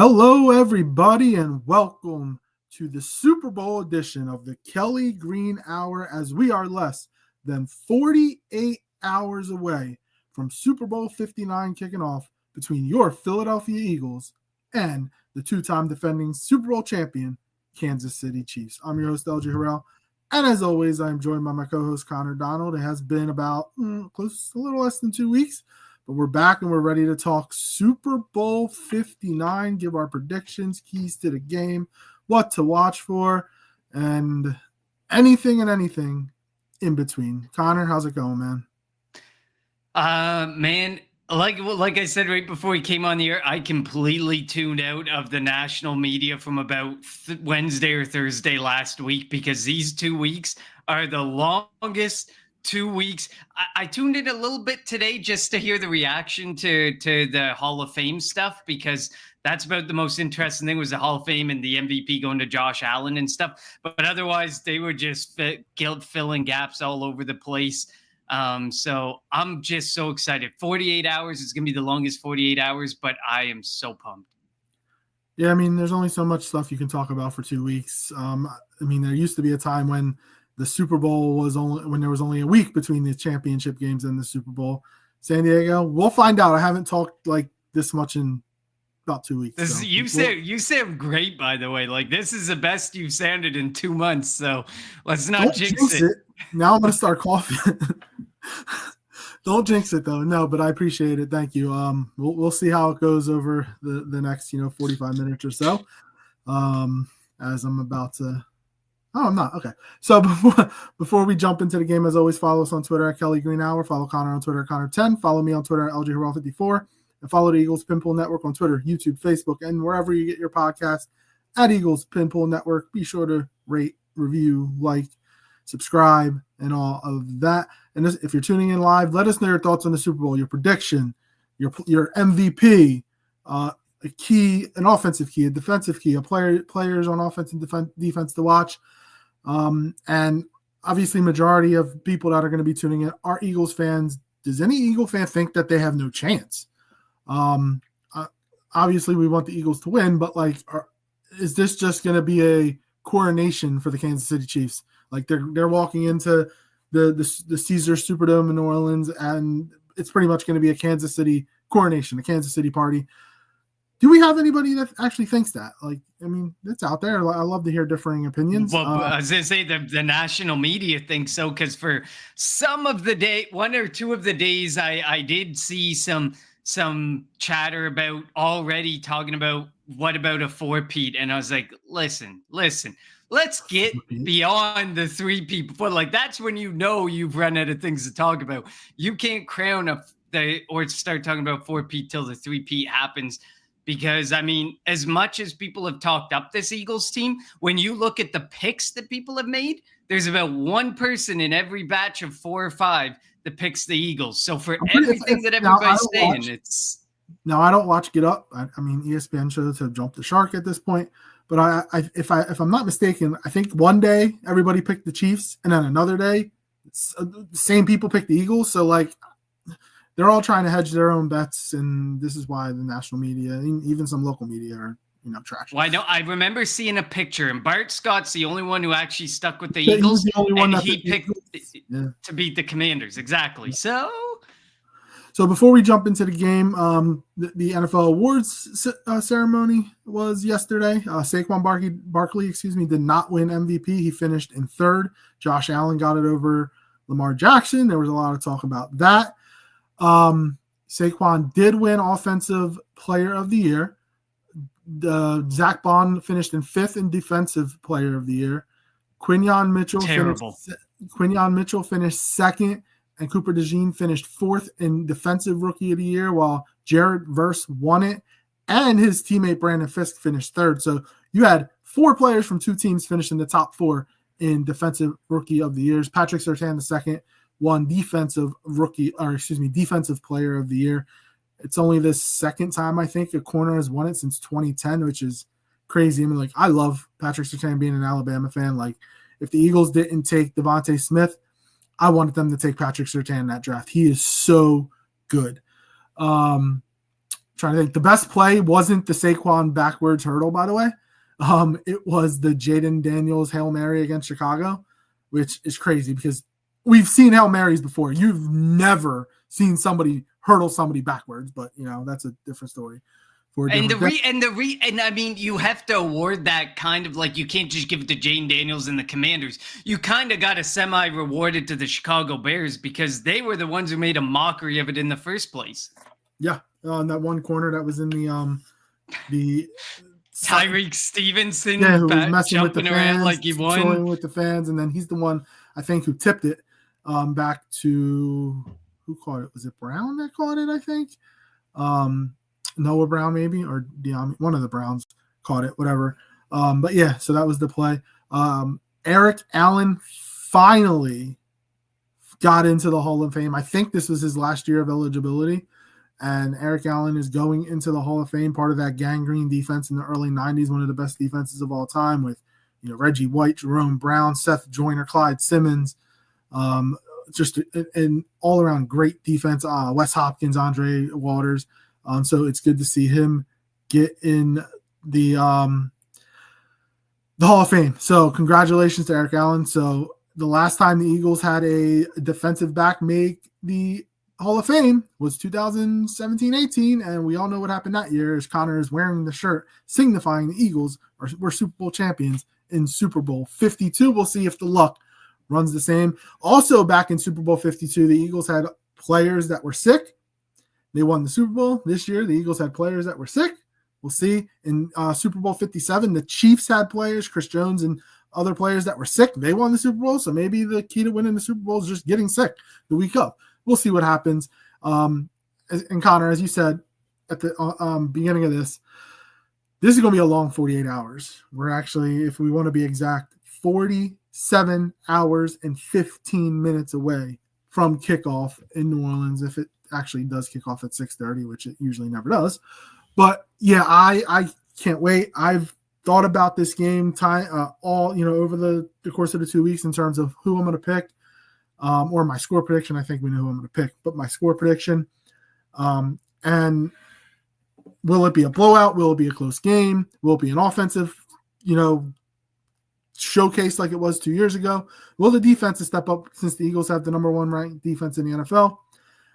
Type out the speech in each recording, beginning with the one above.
Hello, everybody, and welcome to the Super Bowl edition of the Kelly Green Hour as we are less than 48 hours away from Super Bowl 59 kicking off between your Philadelphia Eagles and the two-time defending Super Bowl champion, Kansas City Chiefs. I'm your host, LJ Harrell, and as always, I'm joined by my co-host, Connor Donald. It has been about a little less than 2 weeks. But we're back and we're ready to talk Super Bowl 59, give our predictions, keys to the game, what to watch for, and anything in between. Connor, how's it going, man? Man, like I said right before we came on the air, I completely tuned out of the national media from about Wednesday or Thursday last week because these 2 weeks are the longest 2 weeks. I tuned in a little bit today just to hear the reaction to the Hall of Fame stuff because that's about the most interesting thing was the Hall of Fame and the MVP going to Josh Allen and stuff. But otherwise, they were just filling gaps all over the place. So I'm just so excited. 48 hours is going to be the longest 48 hours, but I am so pumped. Yeah, I mean, there's only so much stuff you can talk about for 2 weeks. There used to be a time when the Super Bowl when there was only a week between the championship games and the Super Bowl. San Diego, we'll find out. I haven't talked like this much in about 2 weeks. You sound great, by the way. Like this is the best you've sounded in 2 months. So let's not jinx it. Now I'm gonna start coughing. Don't jinx it though. No, but I appreciate it. Thank you. We'll see how it goes over the next 45 minutes or so. As I'm about to. Oh, I'm not. Okay. So before we jump into the game, as always, follow us on Twitter at Kelly Green Hour. Follow Connor on Twitter at Connor10. Follow me on Twitter at LJHarrell54. And follow the Eagles Pinpool Network on Twitter, YouTube, Facebook, and wherever you get your podcast at Eagles Pinpool Network. Be sure to rate, review, like, subscribe, and all of that. And if you're tuning in live, let us know your thoughts on the Super Bowl, your prediction, your MVP, an offensive key, a defensive key, players on offense and defense to watch. And obviously majority of people that are going to be tuning in are Eagles fans. Does any Eagle fan think that they have no chance? Obviously we want the Eagles to win, but is this just going to be a coronation for the Kansas City Chiefs? Like they're walking into the Caesar Superdome in New Orleans, and it's pretty much going to be a Kansas City coronation, a Kansas City party. Do we have anybody that actually thinks that? It's out there. I love to hear differing opinions. Well, I was going to say the national media thinks so because for some of the day, 1 or 2 of the days, I did see some chatter about already talking about what about a 4-peat, and I was like, listen, let's get beyond the 3-peat before. Like that's when you've run out of things to talk about. You can't crown or start talking about 4-peat till the 3-peat happens. Because, as much as people have talked up this Eagles team, when you look at the picks that people have made, there's about one person in every batch of 4 or 5 that picks the Eagles. So for everything that everybody's saying, it's... Now, I don't watch Get Up. ESPN shows have jumped the shark at this point. But if I'm not mistaken, I think one day everybody picked the Chiefs, and then another day, the same people picked the Eagles. So, they're all trying to hedge their own bets, and this is why the national media, even some local media, are trash. Well, I remember seeing a picture, and Bart Scott's the only one who actually stuck with the Eagles, and he picked to beat the Commanders. Exactly. Yeah. So before we jump into the game, the NFL awards ceremony was yesterday. Saquon Barkley, did not win MVP. He finished in 3rd. Josh Allen got it over Lamar Jackson. There was a lot of talk about that. Saquon did win Offensive Player of the Year. Zach Bond finished in 5th in Defensive Player of the Year. Quinyon Mitchell finished 2nd, and Cooper DeJean finished 4th in Defensive Rookie of the Year, while Jared Verse won it, and his teammate Brandon Fisk finished 3rd. So you had 4 players from 2 teams finish in the top 4 in Defensive Rookie of the Years. Patrick Surtain II won Defensive Player of the Year. It's only the 2nd time I think a corner has won it since 2010, which is crazy. I love Patrick Surtain being an Alabama fan. If the Eagles didn't take Devontae Smith, I wanted them to take Patrick Surtain in that draft. He is so good. trying to think. The best play wasn't the Saquon backwards hurdle, by the way. It was the Jaden Daniels Hail Mary against Chicago, which is crazy because we've seen Hail Marys before. You've never seen somebody hurdle somebody backwards, but that's a different story. And I mean, you have to award that kind of like, you can't just give it to Jane Daniels and the Commanders. You kind of got to semi-reward it to the Chicago Bears because they were the ones who made a mockery of it in the first place. Yeah, that one corner that was in the Tyreek Stevenson, who was messing with the fans, around like he won with the fans, and then he's the one I think who tipped it back to who caught it? Was it Brown that caught it? I think. Noah Brown maybe, or one of the Browns caught it, whatever. But yeah, so that was the play. Eric Allen finally got into the Hall of Fame. I think this was his last year of eligibility, and Eric Allen is going into the Hall of Fame, part of that gangrene defense in the early 90s, one of the best defenses of all time with Reggie White, Jerome Brown, Seth Joyner, Clyde Simmons, just an all-around great defense. Wes Hopkins, Andre Waters. So it's good to see him get in the Hall of Fame. So congratulations to Eric Allen. So the last time the Eagles had a defensive back make the Hall of Fame was 2017-18, and we all know what happened that year. As Connor is wearing the shirt signifying the Eagles were Super Bowl champions in Super Bowl 52. We'll see if the luck runs the same. Also, back in Super Bowl 52, the Eagles had players that were sick. They won the Super Bowl. This year, the Eagles had players that were sick. We'll see. In Super Bowl 57, the Chiefs had players, Chris Jones and other players that were sick. They won the Super Bowl, so maybe the key to winning the Super Bowl is just getting sick the week of. We'll see what happens. And Connor, as you said at the beginning of this is going to be a long 48 hours. We're actually, if we want to be exact, 47 hours and 15 minutes away from kickoff in New Orleans, if it actually does kick off at 6:30, which it usually never does. But yeah, I can't wait. I've thought about this game over the course of the 2 weeks in terms of who I'm going to pick, or my score prediction. I think we know who I'm going to pick, but my score prediction. And will it be a blowout? Will it be a close game? Will it be an offensive, showcase like it was 2 years ago? Will the defense step up since the Eagles have the number one ranked defense in the NFL?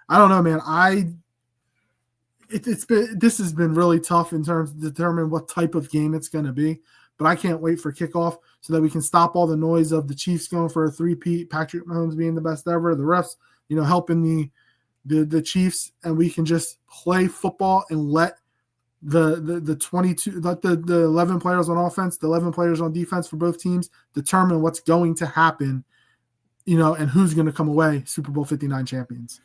I don't know, man. This has been really tough in terms of determining what type of game it's going to be, but I can't wait for kickoff so that we can stop all the noise of the Chiefs going for a three-peat, Patrick Mahomes being the best ever, the refs, helping the Chiefs, and we can just play football and let the 22, let the 11 players on offense, the 11 players on defense for both teams determine what's going to happen, and who's going to come away Super Bowl 59 champions.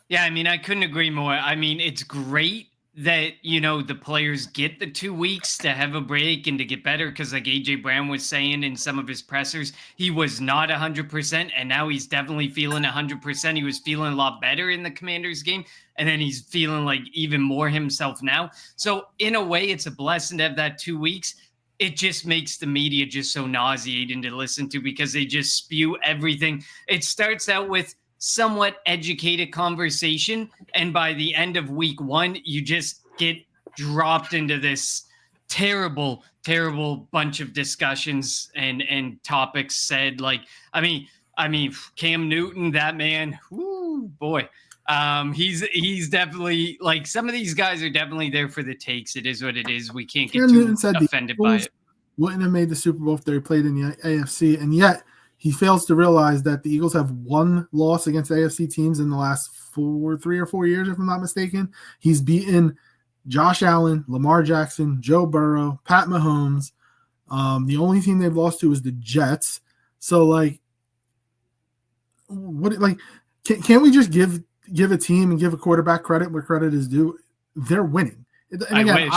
Yeah, I mean, I couldn't agree more. I mean, it's great that, the players get the 2 weeks to have a break and to get better because, like AJ Brown was saying in some of his pressers, he was not 100%, and now he's definitely feeling 100%. He was feeling a lot better in the Commanders game, and then he's feeling like even more himself now. So in a way, it's a blessing to have that 2 weeks. It just makes the media just so nauseating to listen to because they just spew everything. It starts out with somewhat educated conversation, and by the end of week one, you just get dropped into this terrible bunch of discussions and topics said. Like, I mean Cam Newton, that man, whoo, boy, he's definitely, like, some of these guys are definitely there for the takes. It is what it is. We can't get too offended by it. Wouldn't have made the Super Bowl if they played in the AFC, and yet he fails to realize that the Eagles have one loss against AFC teams in the last 3 or 4 years, if I'm not mistaken. He's beaten Josh Allen, Lamar Jackson, Joe Burrow, Pat Mahomes. The only team they've lost to is the Jets. So, can't we just give a team and give a quarterback credit where credit is due? They're winning. And again,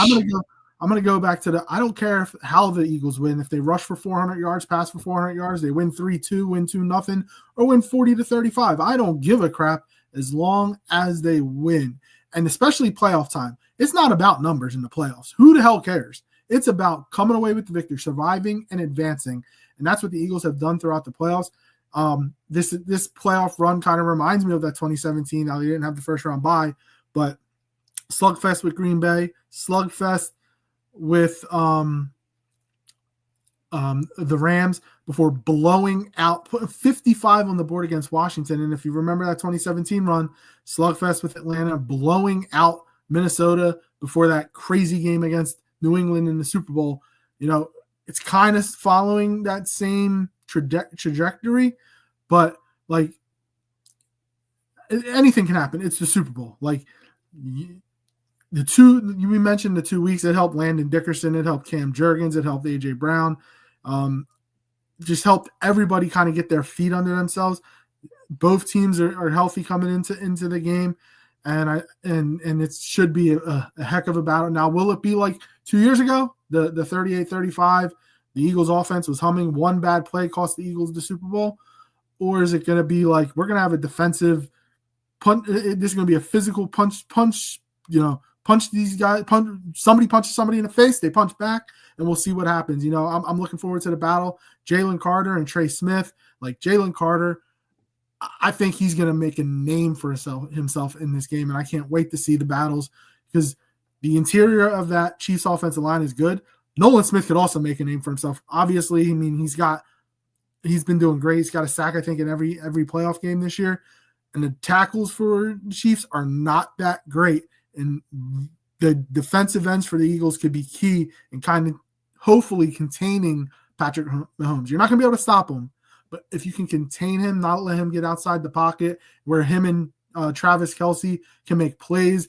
I'm going to go back to I don't care how the Eagles win. If they rush for 400 yards, pass for 400 yards, they win 3-2, win 2-0, or win 40-35. I don't give a crap as long as they win. And especially playoff time. It's not about numbers in the playoffs. Who the hell cares? It's about coming away with the victory, surviving and advancing. And that's what the Eagles have done throughout the playoffs. This playoff run kind of reminds me of that 2017. Now, they didn't have the first round bye, but slugfest with Green Bay, slugfest with the Rams before blowing out, put 55 on the board against Washington. And if you remember that 2017 run, slugfest with Atlanta, blowing out Minnesota before that crazy game against New England in the Super Bowl. It's kind of following that same trajectory, but like anything can happen. It's the Super Bowl. Like we mentioned the 2 weeks, it helped Landon Dickerson, it helped Cam Jurgens, it helped AJ Brown. Just helped everybody kind of get their feet under themselves. Both teams are healthy coming into the game, and it should be a heck of a battle. Now, will it be like 2 years ago, the 38-35, the Eagles offense was humming, one bad play cost the Eagles the Super Bowl? Or is it going to be like we're going to have a defensive punch? This is going to be a physical punch, punch these guys, somebody punches somebody in the face, they punch back, and we'll see what happens. I'm looking forward to the battle. Jalen Carter and Trey Smith. Like Jalen Carter, I think he's going to make a name for himself in this game, and I can't wait to see the battles because the interior of that Chiefs offensive line is good. Nolan Smith could also make a name for himself. Obviously, I mean, he's been doing great. He's got a sack, I think, in every playoff game this year. And the tackles for the Chiefs are not that great. And the defensive ends for the Eagles could be key in kind of hopefully containing Patrick Mahomes. You're not going to be able to stop him, but if you can contain him, not let him get outside the pocket where him and Travis Kelce can make plays,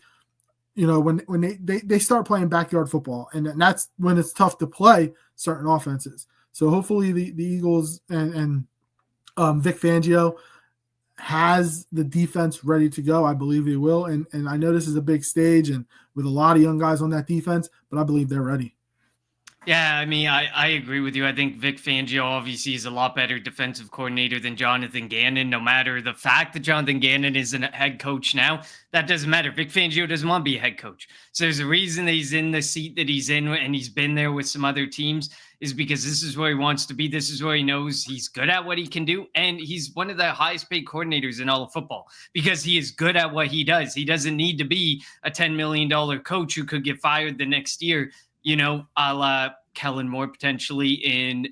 when they start playing backyard football, and that's when it's tough to play certain offenses. So hopefully the Eagles and Vic Fangio has the defense ready to go. I believe they will. And I know this is a big stage and with a lot of young guys on that defense, but I believe they're ready. Yeah, I mean, I agree with you. I think Vic Fangio obviously is a lot better defensive coordinator than Jonathan Gannon. No matter the fact that Jonathan Gannon is a head coach now, that doesn't matter. Vic Fangio doesn't want to be a head coach. So there's a reason that he's in the seat that he's in, and he's been there with some other teams, is because this is where he wants to be. This is where he knows he's good at what he can do. And he's one of the highest paid coordinators in all of football because he is good at what he does. He doesn't need to be a $10 million coach who could get fired the next year, a la Kellen Moore potentially in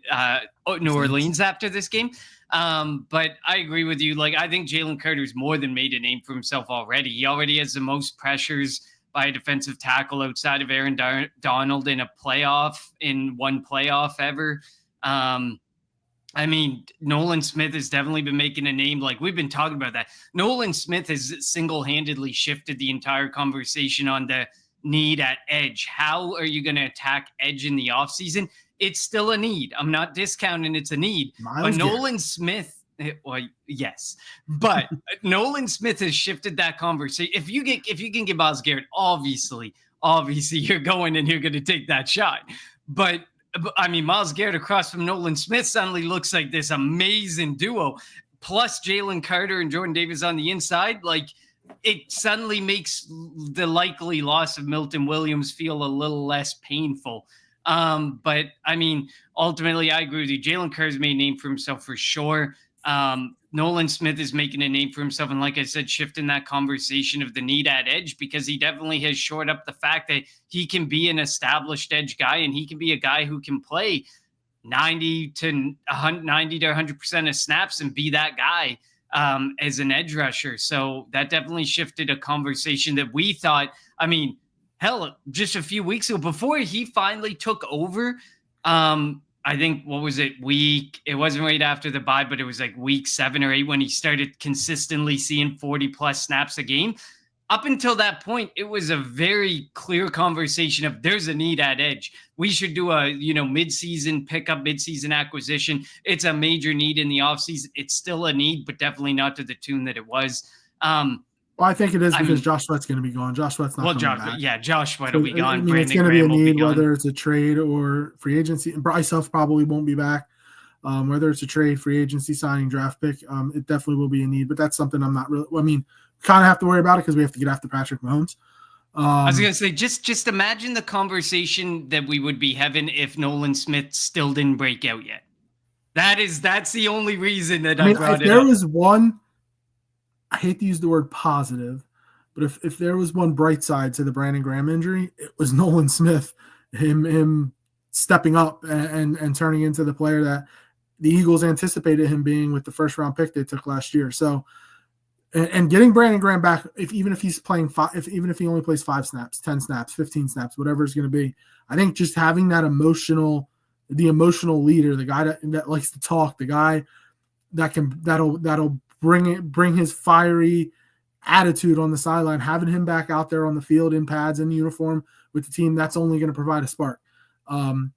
New Orleans after this game. But I agree with you. Like, I think Jalen Carter's more than made a name for himself already. He already has the most pressures by a defensive tackle outside of Aaron Donald in one playoff ever. I mean, Nolan Smith has definitely been making a name. Like, we've been talking about that. Nolan Smith has single-handedly shifted the entire conversation on the need at edge. How are you going to attack edge in the offseason? It's still a need. I'm not discounting it's a need. But Nolan Smith, well, yes. But Nolan Smith has shifted that conversation. If you can get Myles Garrett, obviously you're going and you're going to take that shot. But I mean, Myles Garrett across from Nolan Smith suddenly looks like this amazing duo. Plus Jalen Carter and Jordan Davis on the inside. Like, it suddenly makes the likely loss of Milton Williams feel a little less painful. But I mean, ultimately, I agree with you. Jalen Carter's made a name for himself for sure. Nolan Smith is making a name for himself. And like I said, shifting that conversation of the need at edge, because he definitely has shored up the fact that he can be an established edge guy and he can be a guy who can play 90 to 100% of snaps and be that guy as an edge rusher. So that definitely shifted a conversation that we thought, I mean, hell, just a few weeks ago, before he finally took over, I think, what was it, it wasn't right after the bye, but it was like week 7 or 8 when he started consistently seeing 40 plus snaps a game. Up until that point, it was a very clear conversation of there's a need at edge. We should do a, mid-season pickup, mid-season acquisition. It's a major need in the offseason. It's still a need, but definitely not to the tune that it was. Well, I think it is because Josh Sweat's going to be gone. Josh Sweat's not coming back. Yeah, Josh Sweat will be gone. I mean, it's going to be a need, whether it's a trade or free agency. And Bryce Huff probably won't be back. Whether it's a trade, free agency, signing, draft pick, it definitely will be a need. But that's something I'm not really – I mean, kind of have to worry about it because we have to get after Patrick Mahomes. I was going to say, just imagine the conversation that we would be having if Nolan Smith still didn't break out yet. That's the only reason that I brought it up. There was one – I hate to use the word positive, But if there was one bright side to the Brandon Graham injury, it was Nolan Smith, him stepping up and turning into the player that the Eagles anticipated him being with the first round pick they took last year. So, and getting Brandon Graham back, even if he's playing even if he only plays 5 snaps, 10 snaps, 15 snaps, whatever it's going to be, I think just having the emotional leader, the guy that likes to talk, the guy that'll bring his fiery attitude on the sideline, having him back out there on the field in pads and uniform with the team, that's only going to provide a spark. Having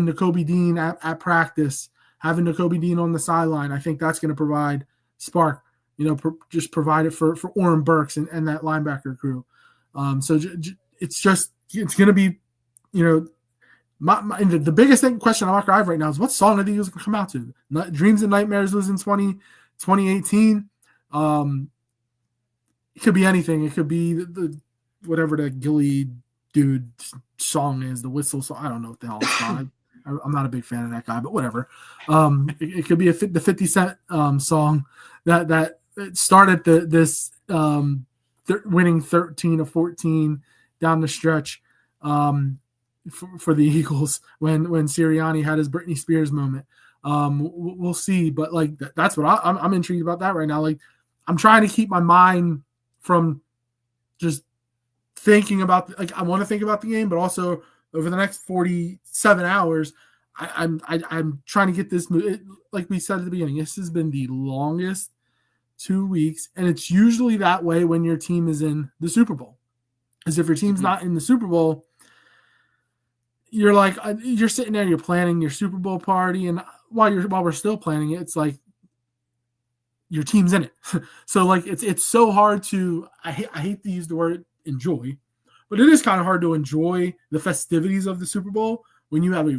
Nakobe Dean at practice, having Nakobe Dean on the sideline, I think that's going to provide spark. Just provide it for Oren Burks and that linebacker crew. So it's going to be, the biggest question I have right now is what song are the Eagles going to come out to? Dreams and Nightmares was in 2018. It could be anything. It could be the whatever the Gilly dude song is, the whistle song. I don't know what the hell it's called. I'm not a big fan of that guy, but whatever. It could be the 50 Cent song that started this winning 13 of 14 down the stretch for the Eagles when Sirianni had his Britney Spears moment. We'll see, but like that's what I'm intrigued about that right now. Like I'm trying to keep my mind from just thinking about, like, I want to think about the game, but also over the next 47 hours, I'm trying to get this. Like we said at the beginning, this has been the longest 2 weeks, and it's usually that way when your team is in the Super Bowl. Because if your team's not in the Super Bowl, you're sitting there, you're planning your Super Bowl party, and while we're still planning it, it's like your team's in it. So like it's so hard to, I hate to use the word enjoy, but it is kind of hard to enjoy the festivities of the Super Bowl when you have a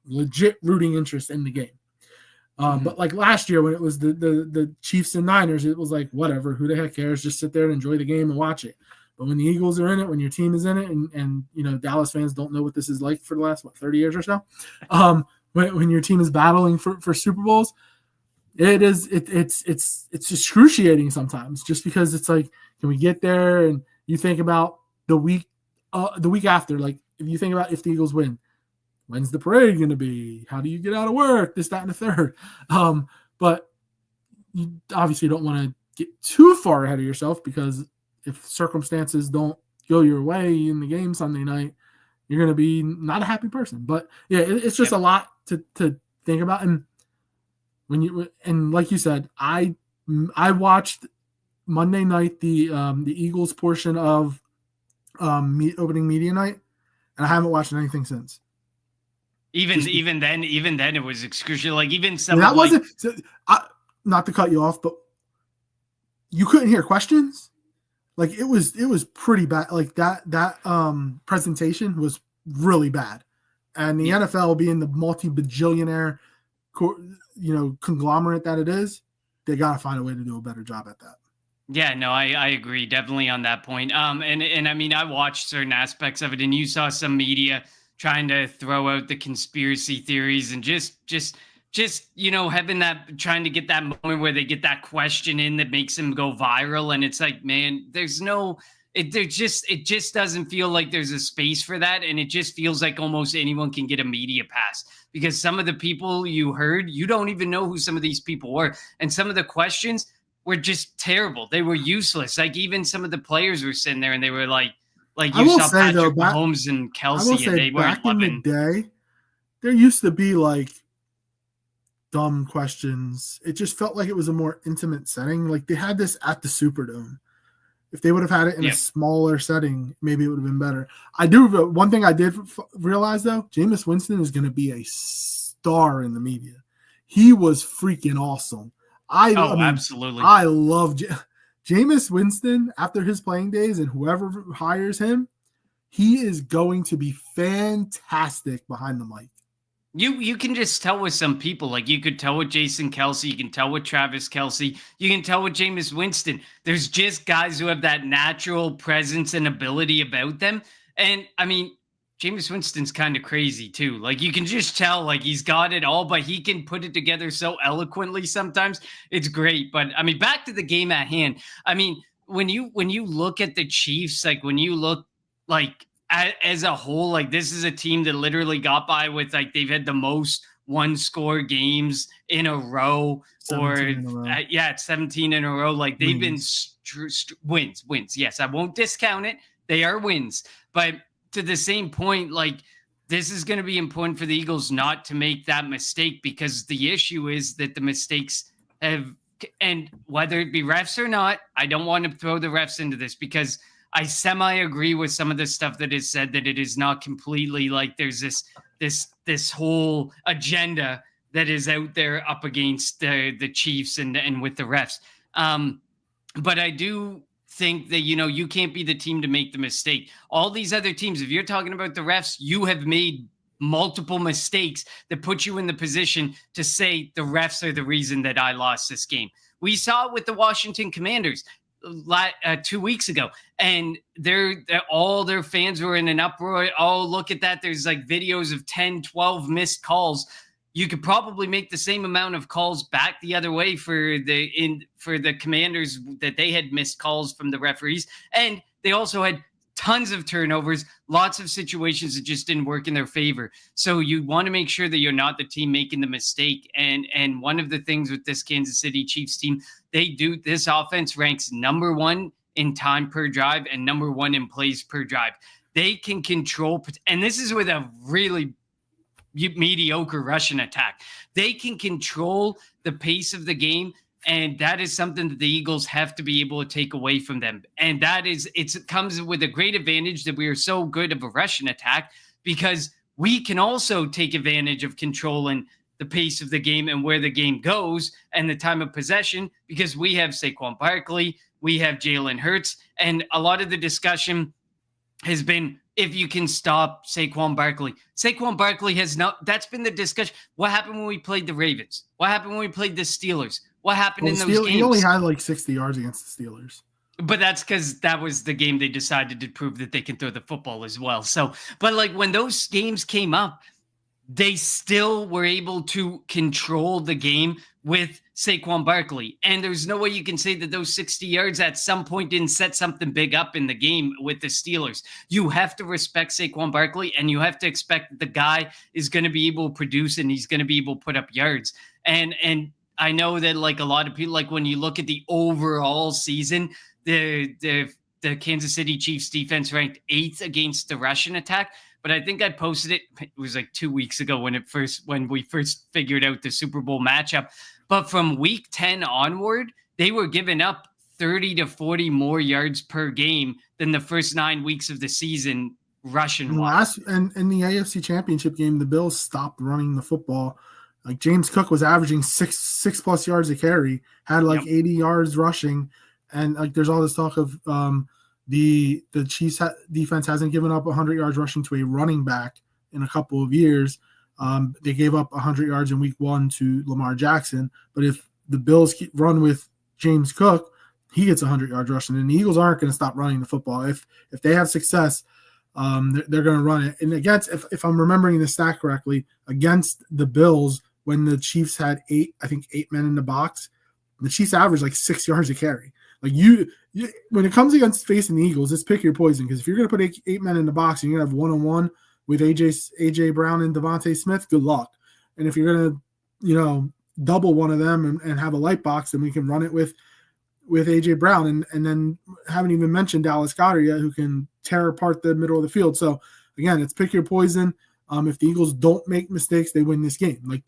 legit rooting interest in the game. But like last year when it was the Chiefs and Niners, it was like, whatever, who the heck cares? Just sit there and enjoy the game and watch it. But when the Eagles are in it, when your team is in it, and Dallas fans don't know what this is like for the last 30 years or so, when your team is battling for Super Bowls, it's excruciating sometimes, just because it's like, can we get there? And you think about the week after, like if you think about if the Eagles win, when's the parade going to be? How do you get out of work? This, that, and the third. But you obviously don't want to get too far ahead of yourself, because if circumstances don't go your way in the game Sunday night, you're going to be not a happy person. But yeah, it's just a lot to think about. And like you said, I watched Monday night the Eagles portion of opening media night, and I haven't watched anything since. Even then, it was excruciating. Like even some that wasn't. Not to cut you off, but you couldn't hear questions. Like it was pretty bad. Like that presentation was really bad, and the NFL being the multi-bajillionaire, conglomerate that it is, they gotta find a way to do a better job at that. Yeah, no, I agree definitely on that point. And I mean, I watched certain aspects of it, and you saw some media trying to throw out the conspiracy theories and just having that, trying to get that moment where they get that question in that makes them go viral. And it's like, man, it just doesn't feel like there's a space for that. And it just feels like almost anyone can get a media pass, because some of the people you heard, you don't even know who some of these people were. And some of the questions were just terrible. They were useless. Like even some of the players were sitting there and they were like you saw Patrick Mahomes and Kelsey, and they were back in the day, there used to be like dumb questions. It just felt like it was a more intimate setting. Like they had this at the Superdome. If they would have had it in a smaller setting, maybe it would have been better. One thing I did realize though, Jameis Winston is going to be a star in the media. He was freaking awesome. Absolutely. I love Jameis Winston after his playing days, and whoever hires him, he is going to be fantastic behind the mic. You can just tell with some people, like you could tell with Jason Kelsey, you can tell with Travis Kelsey, you can tell with Jameis Winston. There's just guys who have that natural presence and ability about them. And I mean, Jameis Winston's kind of crazy too. Like you can just tell, like he's got it all, but he can put it together so eloquently sometimes. It's great. But I mean, back to the game at hand. I mean, when you look at the Chiefs, like when you look like as a whole, like this is a team that literally got by with like they've had the most one score games in a row, 17 in a row. Yeah, it's 17 in a row. Like they've been wins. Yes, I won't discount it. They are wins, but to the same point, like this is going to be important for the Eagles not to make that mistake, because the issue is that the mistakes have, and whether it be refs or not, I don't want to throw the refs into this, because I semi agree with some of the stuff that is said, that it is not completely like there's this whole agenda that is out there up against the Chiefs and with the refs. But I do think that, you can't be the team to make the mistake. All these other teams, if you're talking about the refs, you have made multiple mistakes that put you in the position to say the refs are the reason that I lost this game. We saw it with the Washington Commanders 2 weeks ago, and all their fans were in an uproar. Oh, look at that. There's like videos of 10, 12 missed calls. You could probably make the same amount of calls back the other way for the Commanders, that they had missed calls from the referees. And they also had tons of turnovers, lots of situations that just didn't work in their favor. So you want to make sure that you're not the team making the mistake. And one of the things with this Kansas City Chiefs team, this offense ranks number 1 in time per drive and number 1 in plays per drive. They can control, and this is with a really mediocre Russian attack. They can control the pace of the game, and that is something that the Eagles have to be able to take away from them. And it comes with a great advantage that we are so good of a Russian attack, because we can also take advantage of controlling the pace of the game and where the game goes and the time of possession, because we have Saquon Barkley, we have Jalen Hurts, and a lot of the discussion has been if you can stop Saquon Barkley. Saquon Barkley has not. That's been the discussion. What happened when we played the Ravens? What happened when we played the Steelers? What happened in those games? He only had like 60 yards against the Steelers. But that's because that was the game they decided to prove that they can throw the football as well. So, but like when those games came up, they still were able to control the game with Saquon Barkley. And there's no way you can say that those 60 yards at some point didn't set something big up in the game with the Steelers. You have to respect Saquon Barkley, and you have to expect that the guy is going to be able to produce, and he's going to be able to put up yards. And I know that like a lot of people, like when you look at the overall season, the Kansas City Chiefs defense ranked 8th against the Russian attack. But I think I posted it. It was like 2 weeks ago when we first figured out the Super Bowl matchup. But from week 10 onward, they were giving up 30 to 40 more yards per game than the first 9 weeks of the season Russian-wise. And in the AFC Championship game, the Bills stopped running the football. Like James Cook was averaging six plus yards a carry, had like 80 yards rushing, and like there's all this talk of the Chiefs defense hasn't given up 100 yards rushing to a running back in a couple of years. They gave up 100 yards in week 1 to Lamar Jackson. But if the Bills run with James Cook, he gets 100 yards rushing. And the Eagles aren't going to stop running the football. If they have success, they're going to run it. And against, if I'm remembering the stat correctly, against the Bills, when the Chiefs had 8 men in the box, the Chiefs averaged like 6 yards a carry. Like you when it comes against facing the Eagles, just pick your poison, because if you're going to put 8 men in the box and you're going to have one-on-one with AJ Brown and Devontae Smith, good luck. And if you're going to, double one of them and have a light box, then we can run it with AJ Brown, and then haven't even mentioned Dallas Goedert yet, who can tear apart the middle of the field. So again, it's pick your poison. If the Eagles don't make mistakes, they win this game.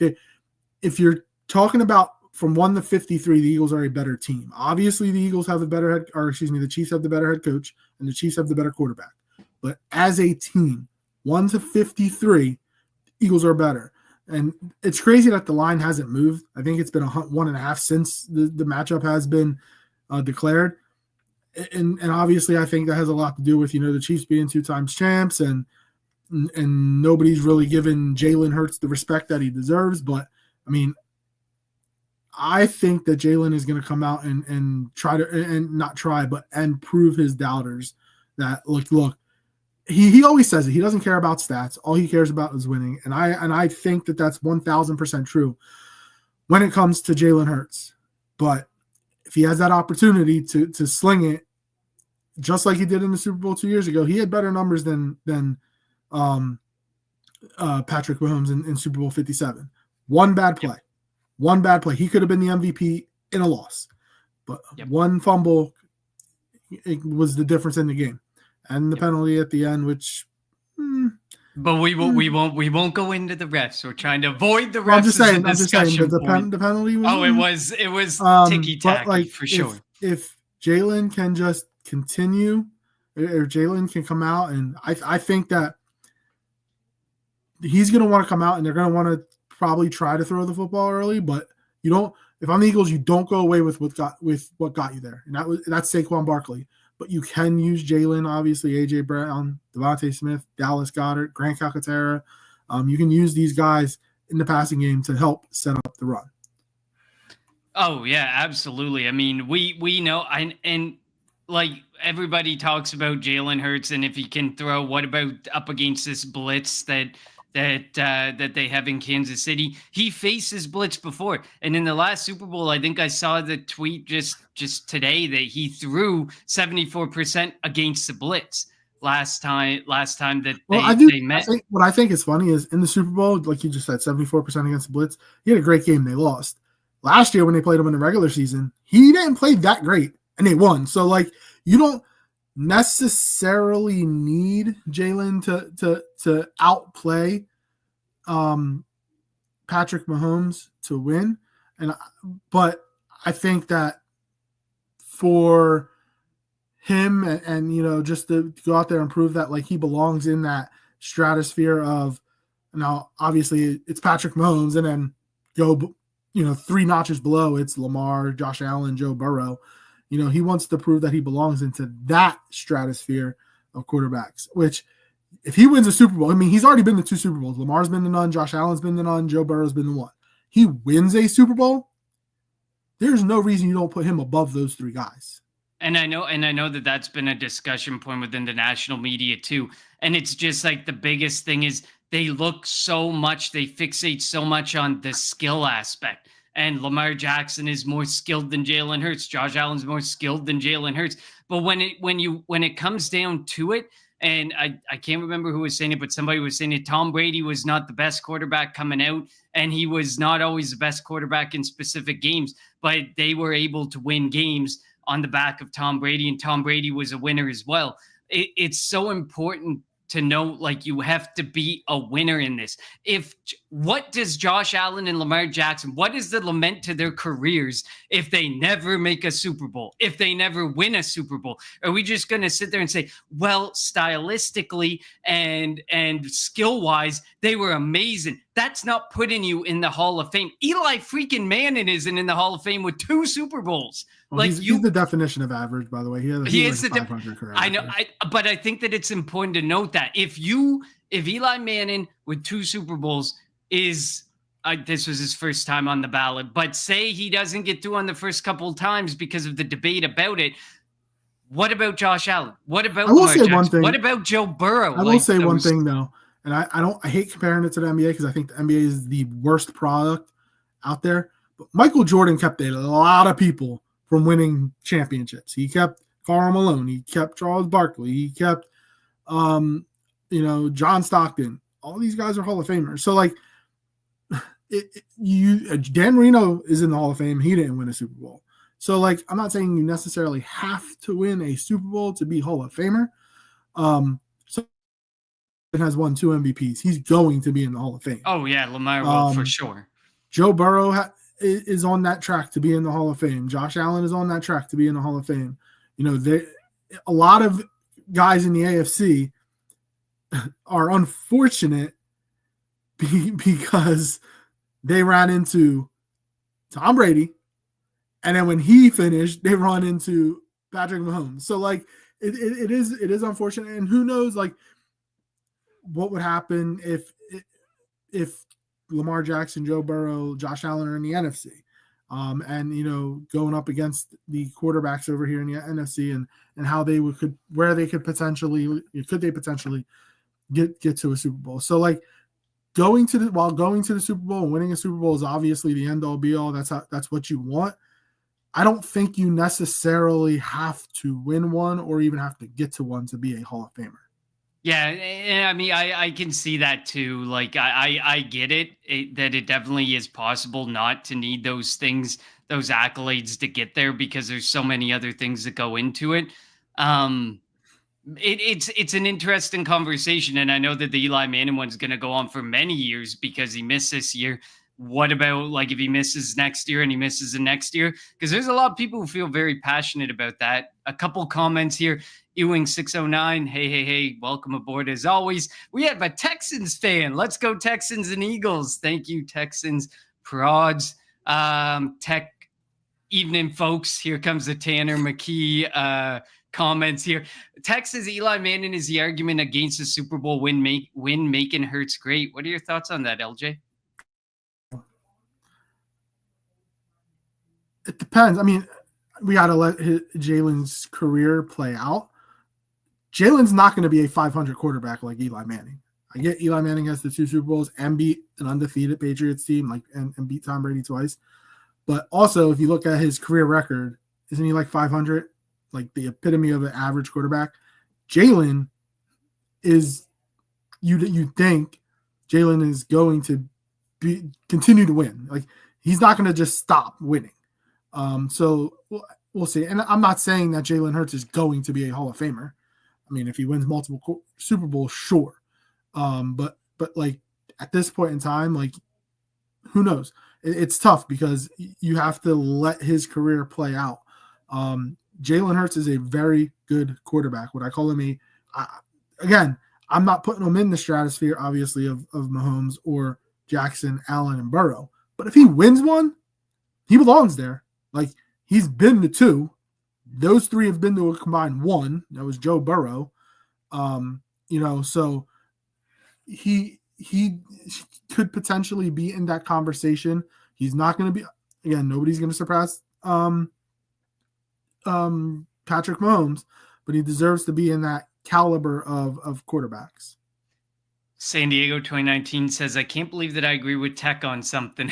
If you're talking about from 1 to 53, the Eagles are a better team. Obviously, the Chiefs have the better head coach, and the Chiefs have the better quarterback. But as a team, 1 to 53, Eagles are better. And it's crazy that the line hasn't moved. I think it's been 1.5 since the matchup has been declared. And obviously, I think that has a lot to do with, the Chiefs being 2 times champs, and nobody's really given Jalen Hurts the respect that he deserves. But, I mean, I think that Jalen is going to come out and try to, and not try, but and prove his doubters that look. He always says it. He doesn't care about stats. All he cares about is winning, and I think that that's 1,000% true when it comes to Jalen Hurts. But if he has that opportunity to sling it just like he did in the Super Bowl 2 years ago, he had better numbers than um, Patrick Mahomes in Super Bowl 57. One bad play. Yep. One bad play. He could have been the MVP in a loss. But Yep. one fumble, it was the difference in the game. And the penalty at the end, which but we won't go into the refs. We're trying to avoid the refs. I'm just saying point. The penalty was it was ticky-tacky like, for sure. If Jalen can just continue, or Jalen can come out, and I think that he's going to want to come out and they're going to want to probably try to throw the football early, but you don't. If I'm the Eagles, you don't go away with what got you there, and that's Saquon Barkley. But you can use Jalen, obviously, A.J. Brown, Devontae Smith, Dallas Goedert, Grant Calcaterra. You can use these guys in the passing game to help set up the run. Oh yeah, absolutely. I mean, we know, and like everybody talks about Jalen Hurts and if he can throw. What about up against this blitz that they have in Kansas City? He faces blitz before, and in the last Super Bowl, I think I saw the tweet just today that he threw 74% against the blitz last time that they met. What I think is funny is in the Super Bowl, like you just said, 74% against the blitz. He had a great game. They lost. Last year when they played him in the regular season, he didn't play that great, and they won. So, like, you don't necessarily need Jalen to outplay Patrick Mahomes to win, but I think that for him and just to go out there and prove that like he belongs in that stratosphere of, now obviously it's Patrick Mahomes, and then go 3 notches below, it's Lamar, Josh Allen, Joe Burrow. He wants to prove that he belongs into that stratosphere of quarterbacks, which if he wins a Super Bowl, I mean, he's already been to 2 Super Bowls. Lamar's been to none, Josh Allen's been to none, Joe Burrow's been to 1. He wins a Super Bowl, there's no reason you don't put him above those 3 guys. And I know that that's been a discussion point within the national media too. And it's just like the biggest thing is they fixate so much on the skill aspect. And Lamar Jackson is more skilled than Jalen Hurts. Josh Allen's more skilled than Jalen Hurts. But when it comes down to it, and I can't remember who was saying it, but somebody was saying it, Tom Brady was not the best quarterback coming out, and he was not always the best quarterback in specific games, but they were able to win games on the back of Tom Brady, and Tom Brady was a winner as well. It's so important to know, like, you have to be a winner in this. What does Josh Allen and Lamar Jackson, what is the lament to their careers if they never make a Super Bowl, if they never win a Super Bowl? Are we just going to sit there and say, well, stylistically and skill-wise, they were amazing? That's not putting you in the Hall of Fame. Eli freaking Manning isn't in the Hall of Fame with 2 Super Bowls. Well, he's the definition of average, by the way. He is like the 500 career. I know, but I think that it's important to note that if Eli Manning with 2 Super Bowls is this was his first time on the ballot, but say he doesn't get through on the first couple of times because of the debate about it. What about Josh Allen? What about Lamar Jackson? What about Joe Burrow? I will say one thing though, and I hate comparing it to the NBA because I think the NBA is the worst product out there. But Michael Jordan kept a lot of people from winning championships. He kept Karl Malone. He kept Charles Barkley. He kept, John Stockton. All these guys are Hall of Famers. So, like, Dan Marino is in the Hall of Fame. He didn't win a Super Bowl. So, like, I'm not saying you necessarily have to win a Super Bowl to be Hall of Famer. So it has won 2 MVPs. He's going to be in the Hall of Fame. Oh yeah, Lamar will for sure. Joe Burrow is on that track to be in the Hall of Fame. Josh Allen is on that track to be in the Hall of Fame. A lot of guys in the AFC are unfortunate because they ran into Tom Brady, and then when he finished, they run into Patrick Mahomes. So, like, it is unfortunate, and who knows, like, what would happen if Lamar Jackson, Joe Burrow, Josh Allen are in the NFC, and going up against the quarterbacks over here in the NFC, and how they could potentially get to a Super Bowl. So, like, going to the Super Bowl and winning a Super Bowl is obviously the end all be all. That's what you want. I don't think you necessarily have to win one or even have to get to one to be a Hall of Famer. Yeah, and I mean, I can see that too. Like, I get that it definitely is possible not to need those things, those accolades to get there, because there's so many other things that go into it. Um, it's an interesting conversation, and I know that the Eli Manning one's going to go on for many years because he missed this year. What about like if he misses next year and he misses the next year? Because there's a lot of people who feel very passionate about that. A couple comments here. Ewing 609. Hey, hey, hey, welcome aboard as always. We have a Texans fan. Let's go Texans and Eagles. Thank you, Texans. Prods. Tech evening, folks. Here comes the Tanner McKee comments here. Texas Eli Manning is the argument against the Super Bowl win making Hurts great. What are your thoughts on that, LJ? It depends. I mean, we got to let Jalen's career play out. Jalen's not going to be a 500 quarterback like Eli Manning. I get Eli Manning has the 2 Super Bowls and beat an undefeated Patriots team, like and beat Tom Brady twice. But also, if you look at his career record, isn't he like 500? Like the epitome of an average quarterback. Jalen is you think Jalen is going to continue to win. Like he's not going to just stop winning. So we'll see. And I'm not saying that Jalen Hurts is going to be a Hall of Famer. I mean, if he wins multiple Super Bowls, sure. But like at this point in time, like who knows? It's tough because you have to let his career play out. Jalen Hurts is a very good quarterback. Would I call him again, I'm not putting him in the stratosphere, obviously, of Mahomes or Jackson, Allen, and Burrow. But if he wins one, he belongs there. Like, he's been to 2. Those 3 have been to a combined 1. That was Joe Burrow. So he could potentially be in that conversation. He's not going to be, again, nobody's going to surpass Patrick Mahomes, but he deserves to be in that caliber of quarterbacks. San Diego 2019 says, I can't believe that I agree with Tech on something.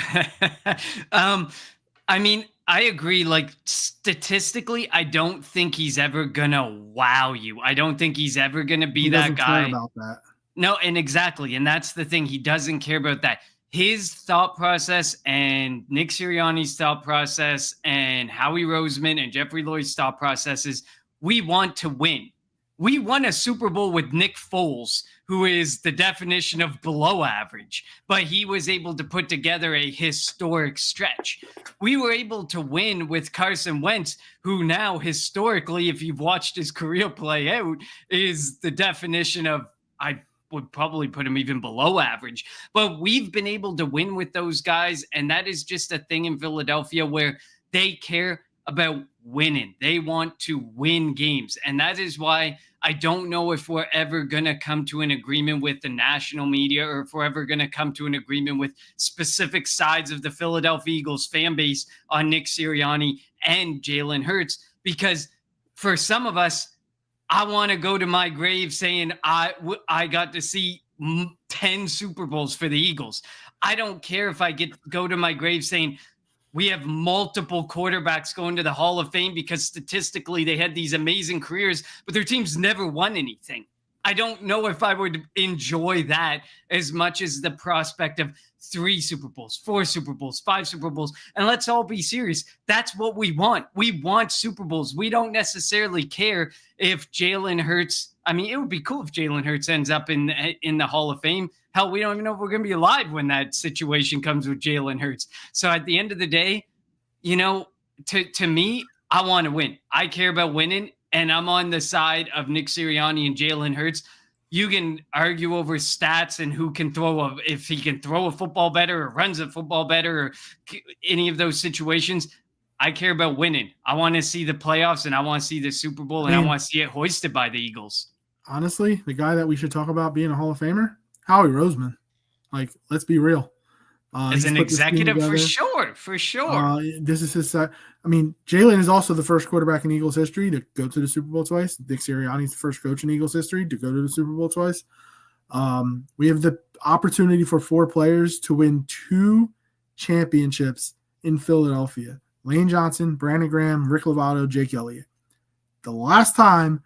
I mean, I agree. Like, statistically, I don't think he's ever going to wow you. I don't think he's ever going to be that guy. Care about that. No, and exactly. And that's the thing. He doesn't care about that. His thought process and Nick Sirianni's thought process and Howie Roseman and Jeffrey Lloyd's thought process is we want to win. We won a Super Bowl with Nick Foles, who is the definition of below average, but he was able to put together a historic stretch. We were able to win with Carson Wentz, who now historically, if you've watched his career play out, is the definition of, I would probably put him even below average. But we've been able to win with those guys, and that is just a thing in Philadelphia where they care about winning. They want to win games, and that is why I don't know if we're ever going to come to an agreement with the national media or if we're ever going to come to an agreement with specific sides of the Philadelphia Eagles fan base on Nick Sirianni and Jalen Hurts, because for some of us, I want to go to my grave saying I got to see 10 Super Bowls for the Eagles. I don't care if I go to my grave saying we have multiple quarterbacks going to the Hall of Fame because statistically they had these amazing careers, but their teams never won anything. I don't know if I would enjoy that as much as the prospect of 3 Super Bowls, 4 Super Bowls, 5 Super Bowls. And let's all be serious. That's what we want. We want Super Bowls. We don't necessarily care if Jalen Hurts. I mean, it would be cool if Jalen Hurts ends up in the Hall of Fame. Hell, we don't even know if we're going to be alive when that situation comes with Jalen Hurts. So at the end of the day, to me, I want to win. I care about winning, and I'm on the side of Nick Sirianni and Jalen Hurts. You can argue over stats and who can if he can throw a football better or runs a football better or any of those situations. I care about winning. I want to see the playoffs, and I want to see the Super Bowl, and I want to see it hoisted by the Eagles. Honestly, the guy that we should talk about being a Hall of Famer, Howie Roseman. Like, let's be real. As an executive, for sure. This is his. I mean, Jalen is also the first quarterback in Eagles history to go to the Super Bowl twice. Nick Sirianni is the first coach in Eagles history to go to the Super Bowl twice. We have the opportunity for 4 players to win 2 championships in Philadelphia. Lane Johnson, Brandon Graham, Rick Lovato, Jake Elliott. The last time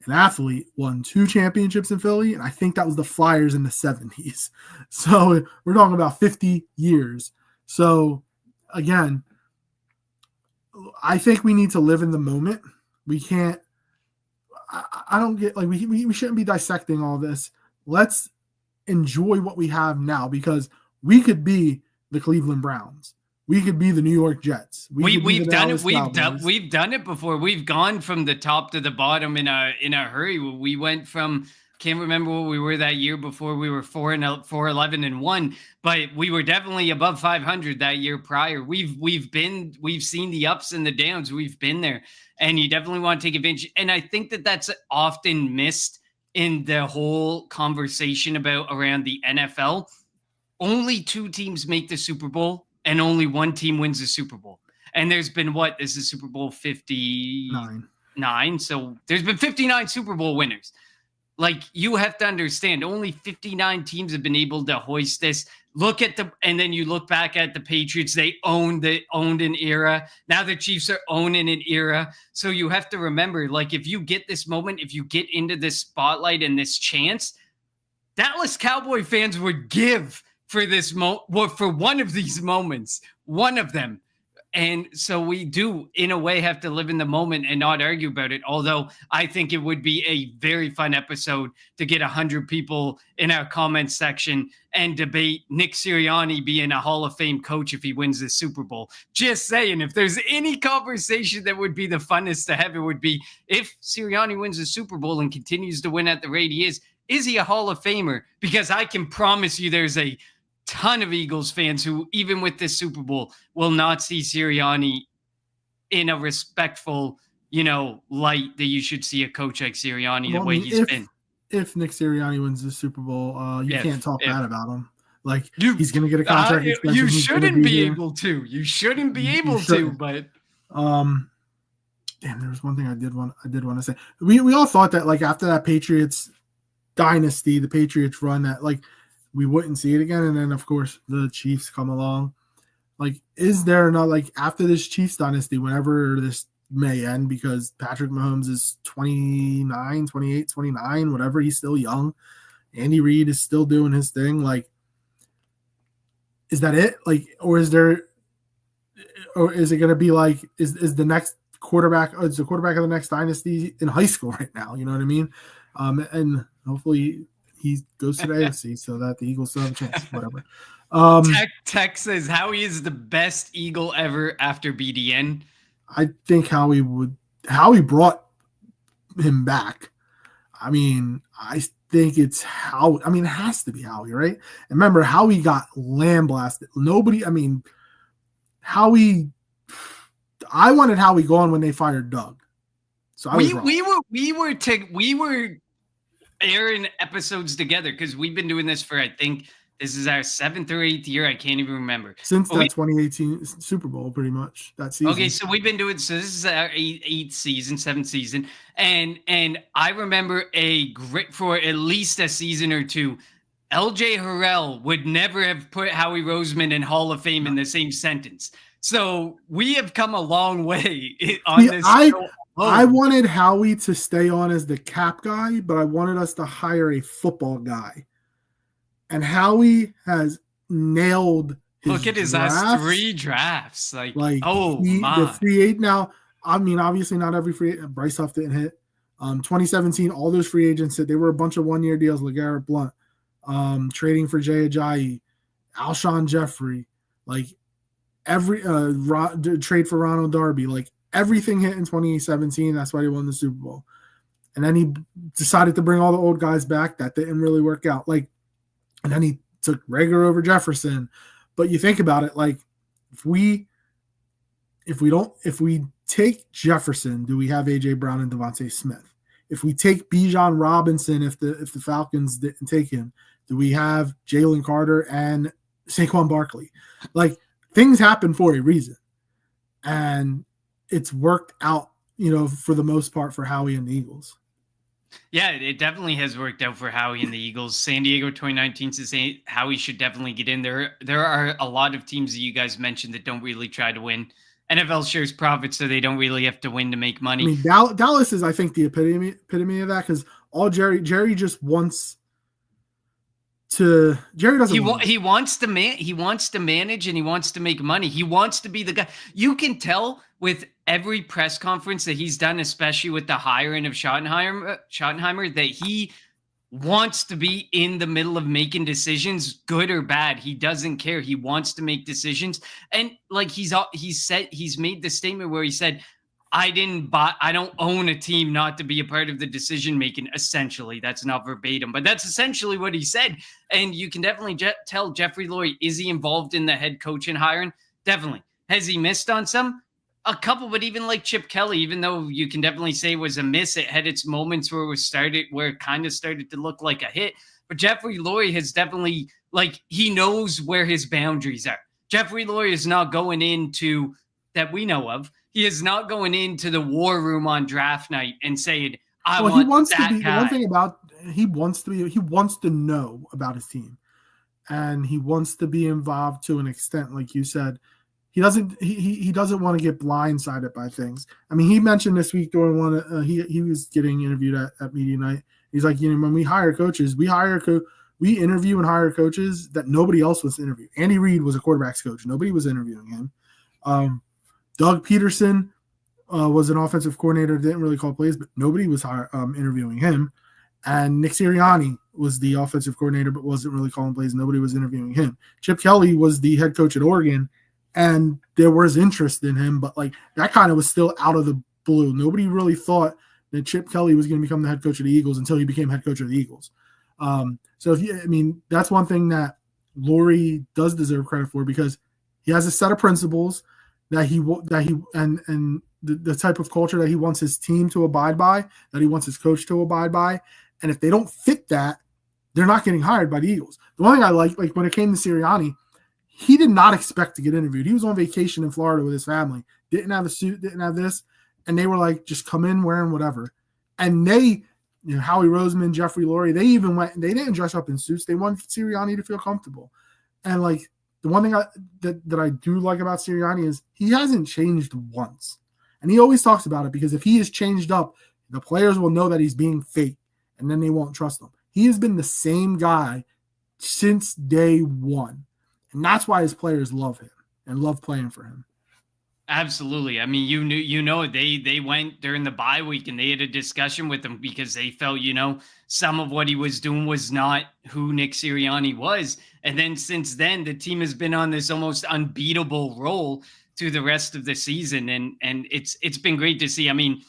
an athlete won 2 championships in Philly, and I think that was the Flyers in the 70s. So we're talking about 50 years. So again, I think we need to live in the moment. We can't, I don't get, like, we shouldn't be dissecting all this. Let's enjoy what we have now, because we could be the Cleveland Browns. We could be the New York Jets. We've done it. We've done it before. We've gone from the top to the bottom in a hurry. We went from, can't remember what we were that year before. We were 4-11-1, but we were definitely above 500 that year prior. We've seen the ups and the downs. We've been there, and you definitely want to take advantage. And I think that that's often missed in the whole conversation around the NFL. Only 2 teams make the Super Bowl, and only 1 team wins the Super Bowl. And there's been, what, this is Super Bowl 59. So there's been 59 Super Bowl winners. Like, you have to understand, only 59 teams have been able to hoist this. And then you look back at the Patriots, they owned an era. Now the Chiefs are owning an era. So you have to remember, like, if you get this moment, if you get into this spotlight and this chance, Dallas Cowboy fans would give for this for one of these moments, one of them. And so we do, in a way, have to live in the moment and not argue about it. Although I think it would be a very fun episode to get 100 people in our comments section and debate Nick Sirianni being a Hall of Fame coach if he wins the Super Bowl. Just saying, if there's any conversation that would be the funnest to have, it would be, if Sirianni wins the Super Bowl and continues to win at the rate he is he a Hall of Famer? Because I can promise you there's a ton of Eagles fans who, even with this Super Bowl, will not see Sirianni in a respectful, light that you should see a coach like Sirianni, the way he's been. If Nick Sirianni wins the Super Bowl, you can't talk bad about him. Like, he's going to get a contract extension. You shouldn't be able to. You shouldn't be able to. But damn, there was one thing I did want to say. We all thought that, like, after that Patriots dynasty, the Patriots run, that, like, we wouldn't see it again. And then, of course, the Chiefs come along. Like, is there not, like, after this Chiefs dynasty, whenever this may end, because Patrick Mahomes is 29, 28, 29, whatever, he's still young. Andy Reid is still doing his thing. Like, is that it? Like, or is it going to be like, is the next quarterback, is the quarterback of the next dynasty in high school right now? You know what I mean? And hopefully he goes to the AFC so that the Eagles still have a chance. Whatever. Tech says Howie is the best Eagle ever after BDN. I think Howie brought him back. I mean, I think it's Howie. I mean, it has to be Howie, right? And remember, Howie got lambasted. Howie. I wanted Howie gone when they fired Doug. So we were airing episodes together because we've been doing this for, I think this is our 7th or 8th year. I can't even remember. Since that 2018 Super Bowl, pretty much, that season. Okay, so we've been doing, so this is our 7th season. And I remember for at least a season or two, LJ Harrell would never have put Howie Roseman in Hall of Fame in the same sentence. So we have come a long way on this show. I wanted Howie to stay on as the cap guy, but I wanted us to hire a football guy. And Howie has nailed his Look at his last 3 drafts. The free agent now. I mean, obviously not every free agent. Bryce Huff didn't hit. 2017, all those free agents they were a bunch of 1-year deals. LeGarrette Blount, trading for Jay Ajayi, Alshon Jeffrey, like every trade for Ronald Darby, like everything hit in 2017. That's why he won the Super Bowl. And then he decided to bring all the old guys back. That didn't really work out. Like, and then he took Rager over Jefferson. But you think about it, like if we take Jefferson, do we have AJ Brown and Devontae Smith? If we take Bijan Robinson, if the Falcons didn't take him, do we have Jalen Carter and Saquon Barkley? Like, things happen for a reason. And it's worked out, for the most part for Howie and the Eagles. Yeah, it definitely has worked out for Howie and the Eagles. San Diego 2019 says Howie should definitely get in there. There are a lot of teams that you guys mentioned that don't really try to win. NFL shares profits, so they don't really have to win to make I money. mean, Dallas is, I think, the epitome of that, because all Jerry just wants to. Jerry doesn't want to He wants to manage, and he wants to make money. He wants to be the guy. You can tell with every press conference that he's done, especially with the hiring of Schottenheimer, that he wants to be in the middle of making decisions, good or bad. He doesn't care. He wants to make decisions. And like he's made the statement where he said, I don't own a team not to be a part of the decision making. Essentially, that's not verbatim, but that's essentially what he said. And you can definitely tell Jeffrey Lurie, is he involved in the head coach and hiring? Definitely. Has he missed on some? A couple, but even like Chip Kelly, even though you can definitely say it was a miss, it had its moments where it kind of started to look like a hit. But Jeffrey Lurie has definitely, like, he knows where his boundaries are. Jeffrey Lurie is not going into, that we know of, he is not going into the war room on draft night and saying, he wants that to be. guy. The one thing about he wants to know about his team, and he wants to be involved to an extent, like you said. He doesn't want to get blindsided by things. I mean, he mentioned this week during one. He was getting interviewed at media night. He's like, when we hire coaches, we interview and hire coaches that nobody else was interviewing. Andy Reid was a quarterback's coach. Nobody was interviewing him. Doug Peterson was an offensive coordinator, didn't really call plays, but nobody was interviewing him. And Nick Sirianni was the offensive coordinator, but wasn't really calling plays. Nobody was interviewing him. Chip Kelly was the head coach at Oregon, and there was interest in him, but like that kind of was still out of the blue. Nobody really thought that Chip Kelly was going to become the head coach of the Eagles until he became head coach of the Eagles. So that's one thing that Lurie does deserve credit for, because he has a set of principles that the type of culture that he wants his team to abide by, that he wants his coach to abide by. And if they don't fit that, they're not getting hired by the Eagles. The one thing I like when it came to Sirianni, he did not expect to get interviewed. He was on vacation in Florida with his family, didn't have a suit, didn't have this. And they were like, just come in wearing whatever. And they, Howie Roseman, Jeffrey Lurie, they even went, they didn't dress up in suits. They wanted Sirianni to feel comfortable. And like the one thing that I do like about Sirianni is he hasn't changed once. And he always talks about it, because if he is changed up, the players will know that he's being fake, and then they won't trust him. He has been the same guy since day one. And that's why his players love him and love playing for him. Absolutely. I mean, they went during the bye week and they had a discussion with him because they felt, some of what he was doing was not who Nick Sirianni was. And then since then, the team has been on this almost unbeatable roll through the rest of the season. And it's been great to see. I mean,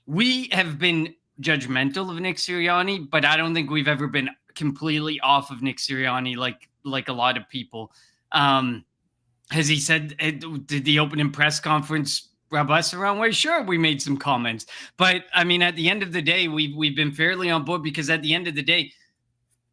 we have been judgmental of Nick Sirianni, but I don't think we've ever been completely off of Nick Sirianni like a lot of people. Has he said, did the opening press conference rub us the wrong way? Sure, we made some comments. But, I mean, at the end of the day, we've been fairly on board, because at the end of the day,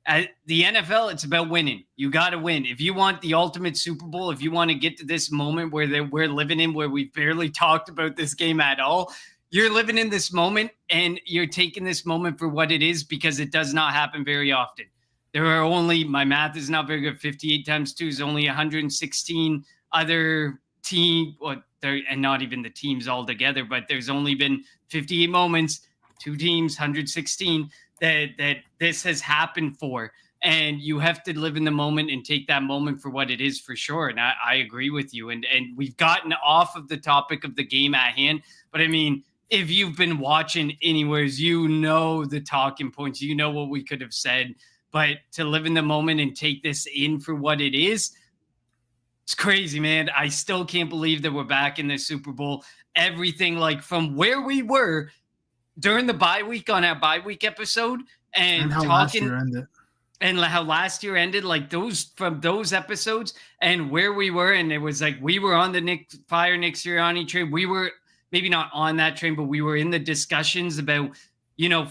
at the NFL, it's about winning. You got to win. If you want the ultimate Super Bowl, if you want to get to this moment where we're living in, where we've barely talked about this game at all, you're living in this moment, and you're taking this moment for what it is, because it does not happen very often. There are only, my math is not very good, 58 times 2 is only 116 other team, and not even the teams all together, but there's only been 58 moments, 2 teams, 116 that this has happened for. And you have to live in the moment and take that moment for what it is, for sure. And I agree with you. And we've gotten off of the topic of the game at hand. But I mean, if you've been watching anywheres, the talking points, what we could have said. But to live in the moment and take this in for what it is, it's crazy, man. I still can't believe that we're back in the Super Bowl. Everything, like, from where we were during the bye week on our bye week episode, and how last year ended. And how last year ended, like from those episodes, and where we were. And it was like, we were on the Nick Sirianni train. We were maybe not on that train, but we were in the discussions about,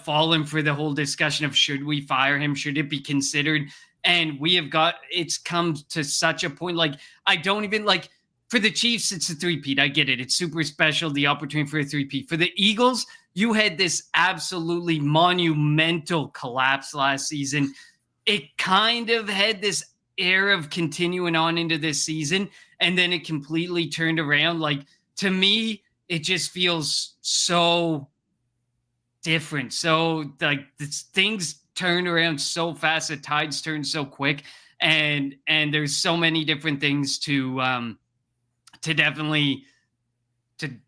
falling for the whole discussion of, should we fire him? Should it be considered? And it's come to such a point. Like, I don't even, like, for the Chiefs, it's a three-peat. I get it. It's super special, the opportunity for a three-peat. For the Eagles, you had this absolutely monumental collapse last season. It kind of had this air of continuing on into this season, and then it completely turned around. Like, to me, it just feels so different. So like things turn around so fast, the tides turn so quick, and there's so many different things to definitely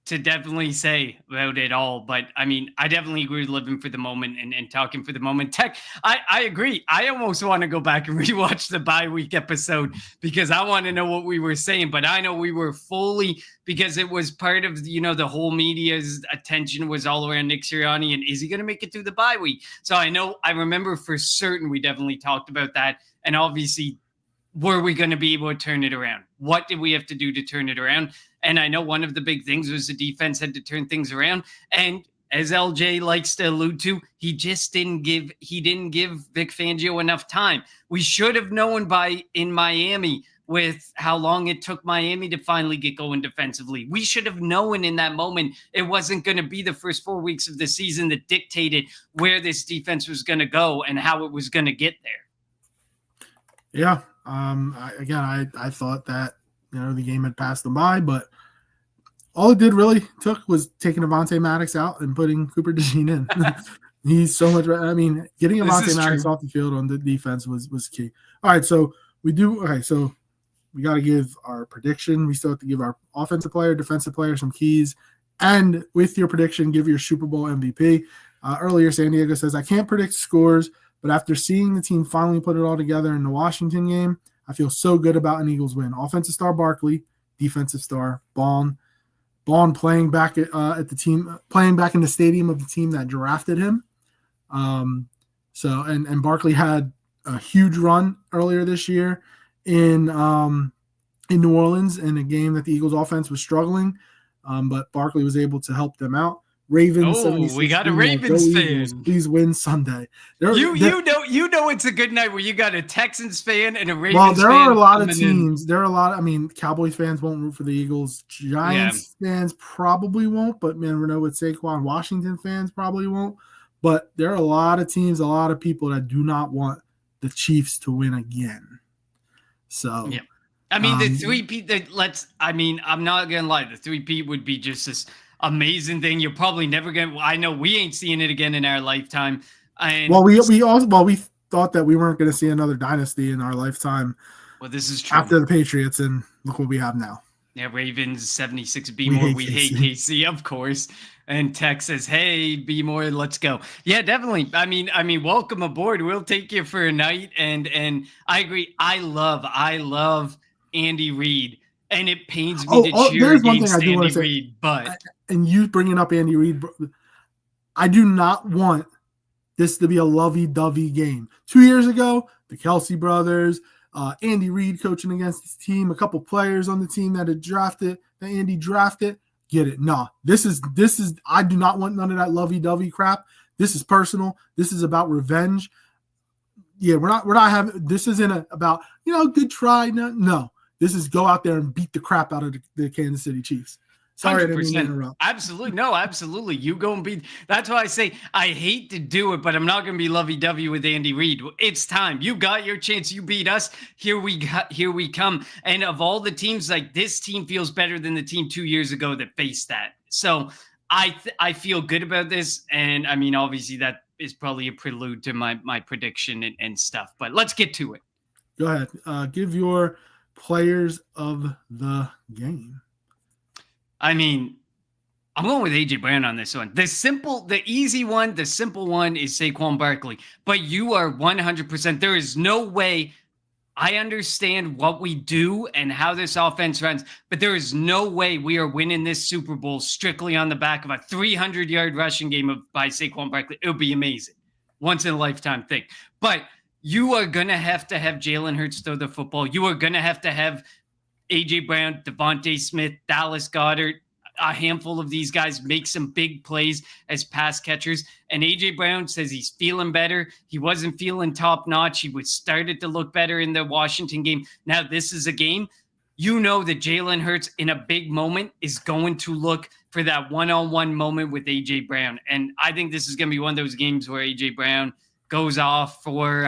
to definitely say about it all. But I mean, I definitely agree with living for the moment and talking for the moment. Tech, I agree. I almost want to go back and rewatch the bye week episode because I want to know what we were saying. But I know we were fully, because it was part of, the whole media's attention was all around Nick Sirianni and is he going to make it through the bye week? So I remember for certain we definitely talked about that. And obviously, were we going to be able to turn it around? What did we have to do to turn it around? And I know one of the big things was the defense had to turn things around. And as LJ likes to allude to, he didn't give Vic Fangio enough time. We should have known in Miami with how long it took Miami to finally get going defensively. We should have known in that moment it wasn't going to be the first 4 weeks of the season that dictated where this defense was going to go and how it was going to get there. Yeah. I thought that, the game had passed them by, but all it really took was taking Avonte Maddox out and putting Cooper DeJean in. He's so much better. I mean, getting Avonte Maddox off the field on the defense was key. All right, so we got to give our prediction. We still have to give our offensive player, defensive player some keys. And with your prediction, give your Super Bowl MVP. Earlier, San Diego says, I can't predict scores, but after seeing the team finally put it all together in the Washington game, I feel so good about an Eagles win. Offensive star Barkley, defensive star Bond playing back at the team, playing back in the stadium of the team that drafted him. And Barkley had a huge run earlier this year in New Orleans in a game that the Eagles offense was struggling, but Barkley was able to help them out. Ravens. Oh, we got a Ravens fan. Eagles, please win Sunday. You know it's a good night where you got a Texans fan and a Ravens fan. Well, there are a lot of teams. There are a lot. I mean, Cowboys fans won't root for the Eagles. Giants fans probably won't, but man, we know with Saquon, Washington fans probably won't. But there are a lot of teams, a lot of people that do not want the Chiefs to win again. So, yeah. I mean, the three-peat I'm not gonna lie, the three-peat would be just this amazing thing. You're probably never gonna. I know we ain't seeing it again in our lifetime. And we thought that we weren't going to see another dynasty in our lifetime. Well, this is true. After the Patriots, and look what we have now. Yeah, Ravens 76 B more. We hate KC, of course. And Tech says, "Hey, B more, let's go." Yeah, definitely. I mean, welcome aboard. We'll take you for a night. And I agree. I love Andy Reid. And it pains me to cheer against Andy Reid, but and you bringing up Andy Reid, I do not want this to be a lovey-dovey game. 2 years ago, the Kelsey brothers, Andy Reid coaching against his team, a couple players on the team that Andy drafted. Get it? No, this is. I do not want none of that lovey-dovey crap. This is personal. This is about revenge. Yeah, we're not having. This isn't about good try. No. This is go out there and beat the crap out of the Kansas City Chiefs. Sorry, 100%. I didn't mean to interrupt. Absolutely. No, absolutely. You go and beat. That's why I say I hate to do it, but I'm not going to be lovey-dovey with Andy Reid. It's time. You got your chance. You beat us. Here we come. And of all the teams, like this team feels better than the team 2 years ago that faced that. So I feel good about this. And I mean, obviously that is probably a prelude to my prediction and stuff, but let's get to it. Go ahead. Give your players of the game. I mean, I'm going with AJ Brown on this one. The simple one is Saquon Barkley. But you are 100%. There is no way. I understand what we do and how this offense runs, but there is no way we are winning this Super Bowl strictly on the back of a 300-yard rushing game by Saquon Barkley. It would be amazing. Once in a lifetime thing. But you are going to have Jalen Hurts throw the football. You are going to have A.J. Brown, Devontae Smith, Dallas Goedert, a handful of these guys make some big plays as pass catchers. And A.J. Brown says he's feeling better. He wasn't feeling top-notch. He was started to look better in the Washington game. Now this is a game. You know that Jalen Hurts in a big moment is going to look for that one-on-one moment with A.J. Brown. And I think this is going to be one of those games where A.J. Brown goes off for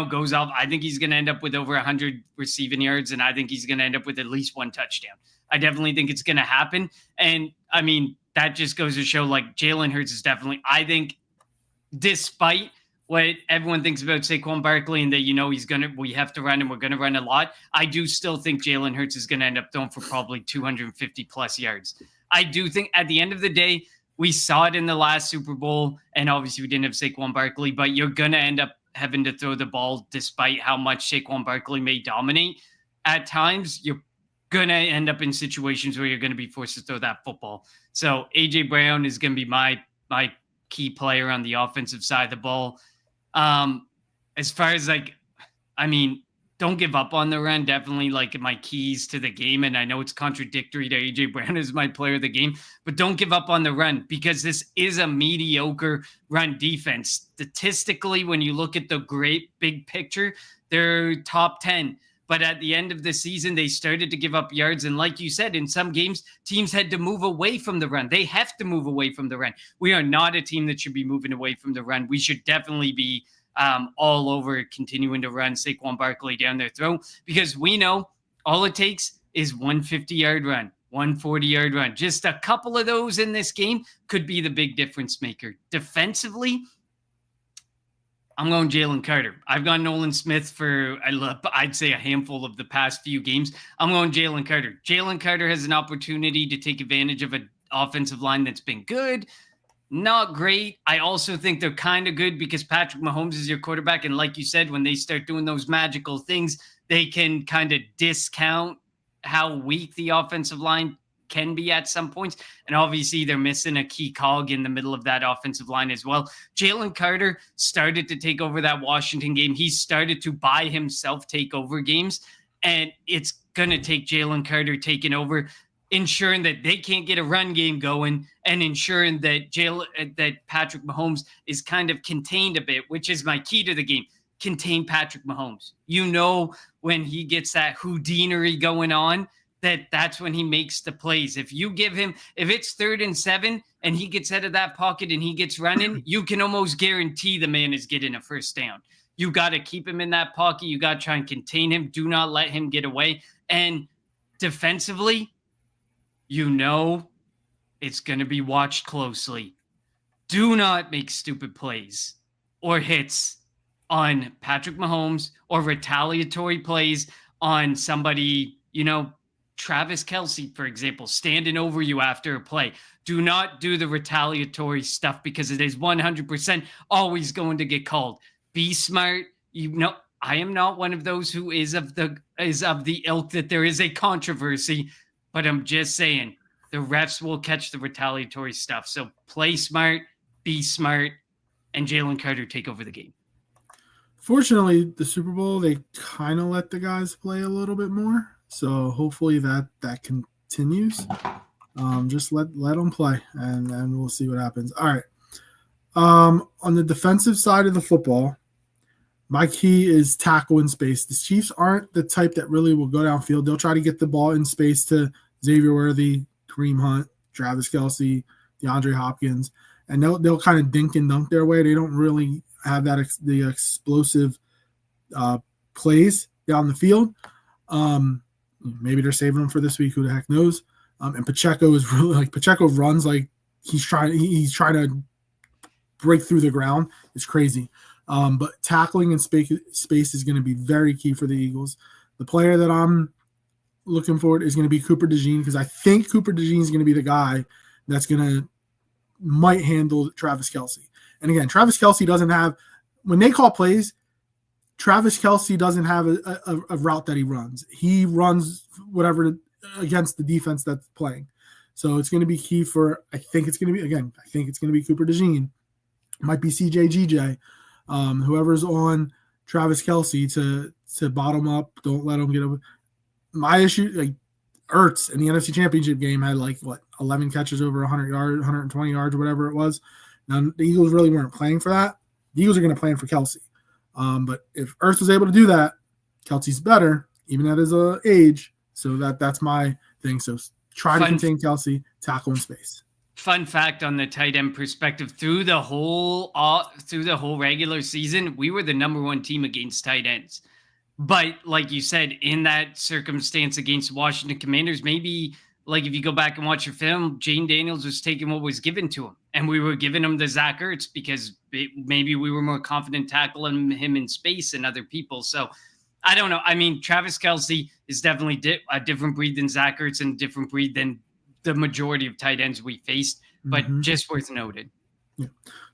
goes off. I think he's going to end up with over 100 receiving yards, and I think he's going to end up with at least one touchdown. I definitely think it's going to happen. And I mean, that just goes to show like Jalen Hurts is definitely, I think, despite what everyone thinks about Saquon Barkley and that, we have to run and we're going to run a lot, I do still think Jalen Hurts is going to end up throwing for probably 250 plus yards. I do think at the end of the day, we saw it in the last Super Bowl, and obviously we didn't have Saquon Barkley, but you're going to end up having to throw the ball despite how much Saquon Barkley may dominate. At times, you're going to end up in situations where you're going to be forced to throw that football. So A.J. Brown is going to be my key player on the offensive side of the ball. As far as don't give up on the run. Definitely like my keys to the game. And I know it's contradictory to A.J. Brown as my player of the game, but don't give up on the run because this is a mediocre run defense. Statistically, when you look at the great big picture, they're top 10. But at the end of the season, they started to give up yards. And like you said, in some games, teams had to move away from the run. They have to move away from the run. We are not a team that should be moving away from the run. We should definitely be all over continuing to run Saquon Barkley down their throat because we know all it takes is 150-yard run, 140-yard run. Just a couple of those in this game could be the big difference maker. Defensively, I'm going Jalen Carter. I've gone Nolan Smith for, I'd say, a handful of the past few games. I'm going Jalen Carter. Jalen Carter has an opportunity to take advantage of an offensive line that's been good, not great. I also think they're kind of good because Patrick Mahomes is your quarterback. And like you said, when they start doing those magical things, they can kind of discount how weak the offensive line can be at some points. And obviously they're missing a key cog in the middle of that offensive line as well. Jalen Carter started to take over that Washington game. He started to by himself take over games. And it's going to take Jalen Carter taking over, ensuring that they can't get a run game going and ensuring that Patrick Mahomes is kind of contained a bit, which is my key to the game. Contain Patrick Mahomes. When he gets that Houdinery going on, that's when he makes the plays. If it's 3rd and 7 and he gets out of that pocket and he gets running, you can almost guarantee the man is getting a first down. You got to keep him in that pocket. You got to try and contain him. Do not let him get away. And defensively, it's going to be watched closely. Do not make stupid plays or hits on Patrick Mahomes or retaliatory plays on somebody, Travis Kelce, for example, standing over you after a play. Do not do the retaliatory stuff because it is 100% always going to get called. Be smart. I am not one of those who is of the ilk that there is a controversy, but I'm just saying the refs will catch the retaliatory stuff. So play smart, be smart, and Jalen Carter take over the game. Fortunately, the Super Bowl, they kind of let the guys play a little bit more. So hopefully that continues. Just let them play, and we'll see what happens. All right. On the defensive side of the football, my key is tackle in space. The Chiefs aren't the type that really will go downfield. They'll try to get the ball in space to Xavier Worthy, Kareem Hunt, Travis Kelce, DeAndre Hopkins, and they'll kind of dink and dunk their way. They don't really have the explosive plays down the field. Maybe they're saving them for this week. Who the heck knows? And Pacheco is really Pacheco runs like he's trying to break through the ground. It's crazy. But tackling in space is going to be very key for the Eagles. The player that I'm looking forward is going to be Cooper DeJean because I think Cooper DeJean is going to be the guy that's might handle Travis Kelce. And again, Travis Kelce doesn't have, when they call plays, Travis Kelce doesn't have a route that he runs. He runs whatever against the defense that's playing. So it's going to be key I think it's going to be Cooper DeJean. It might be CJ GJ. Whoever's on Travis Kelce to bottom up, don't let him get over. My issue, Ertz in the NFC Championship game had 11 catches over 100 yards, 120 yards, or whatever it was. Now, the Eagles really weren't playing for that. The Eagles are going to plan for Kelce. But if Ertz was able to do that, Kelce's better, even at his age. So that's my thing. So try to contain Kelce, tackle in space. Fun fact on the tight end perspective: through the whole regular season, we were the number one team against tight ends. But like you said, in that circumstance against Washington Commanders, maybe like if you go back and watch your film, Jane Daniels was taking what was given to him, and we were giving him the Zach Ertz because maybe we were more confident tackling him in space than other people. So I don't know. I mean, Travis Kelce is definitely a different breed than Zach Ertz and a different breed than the majority of tight ends we faced, but just worth noted. Yeah.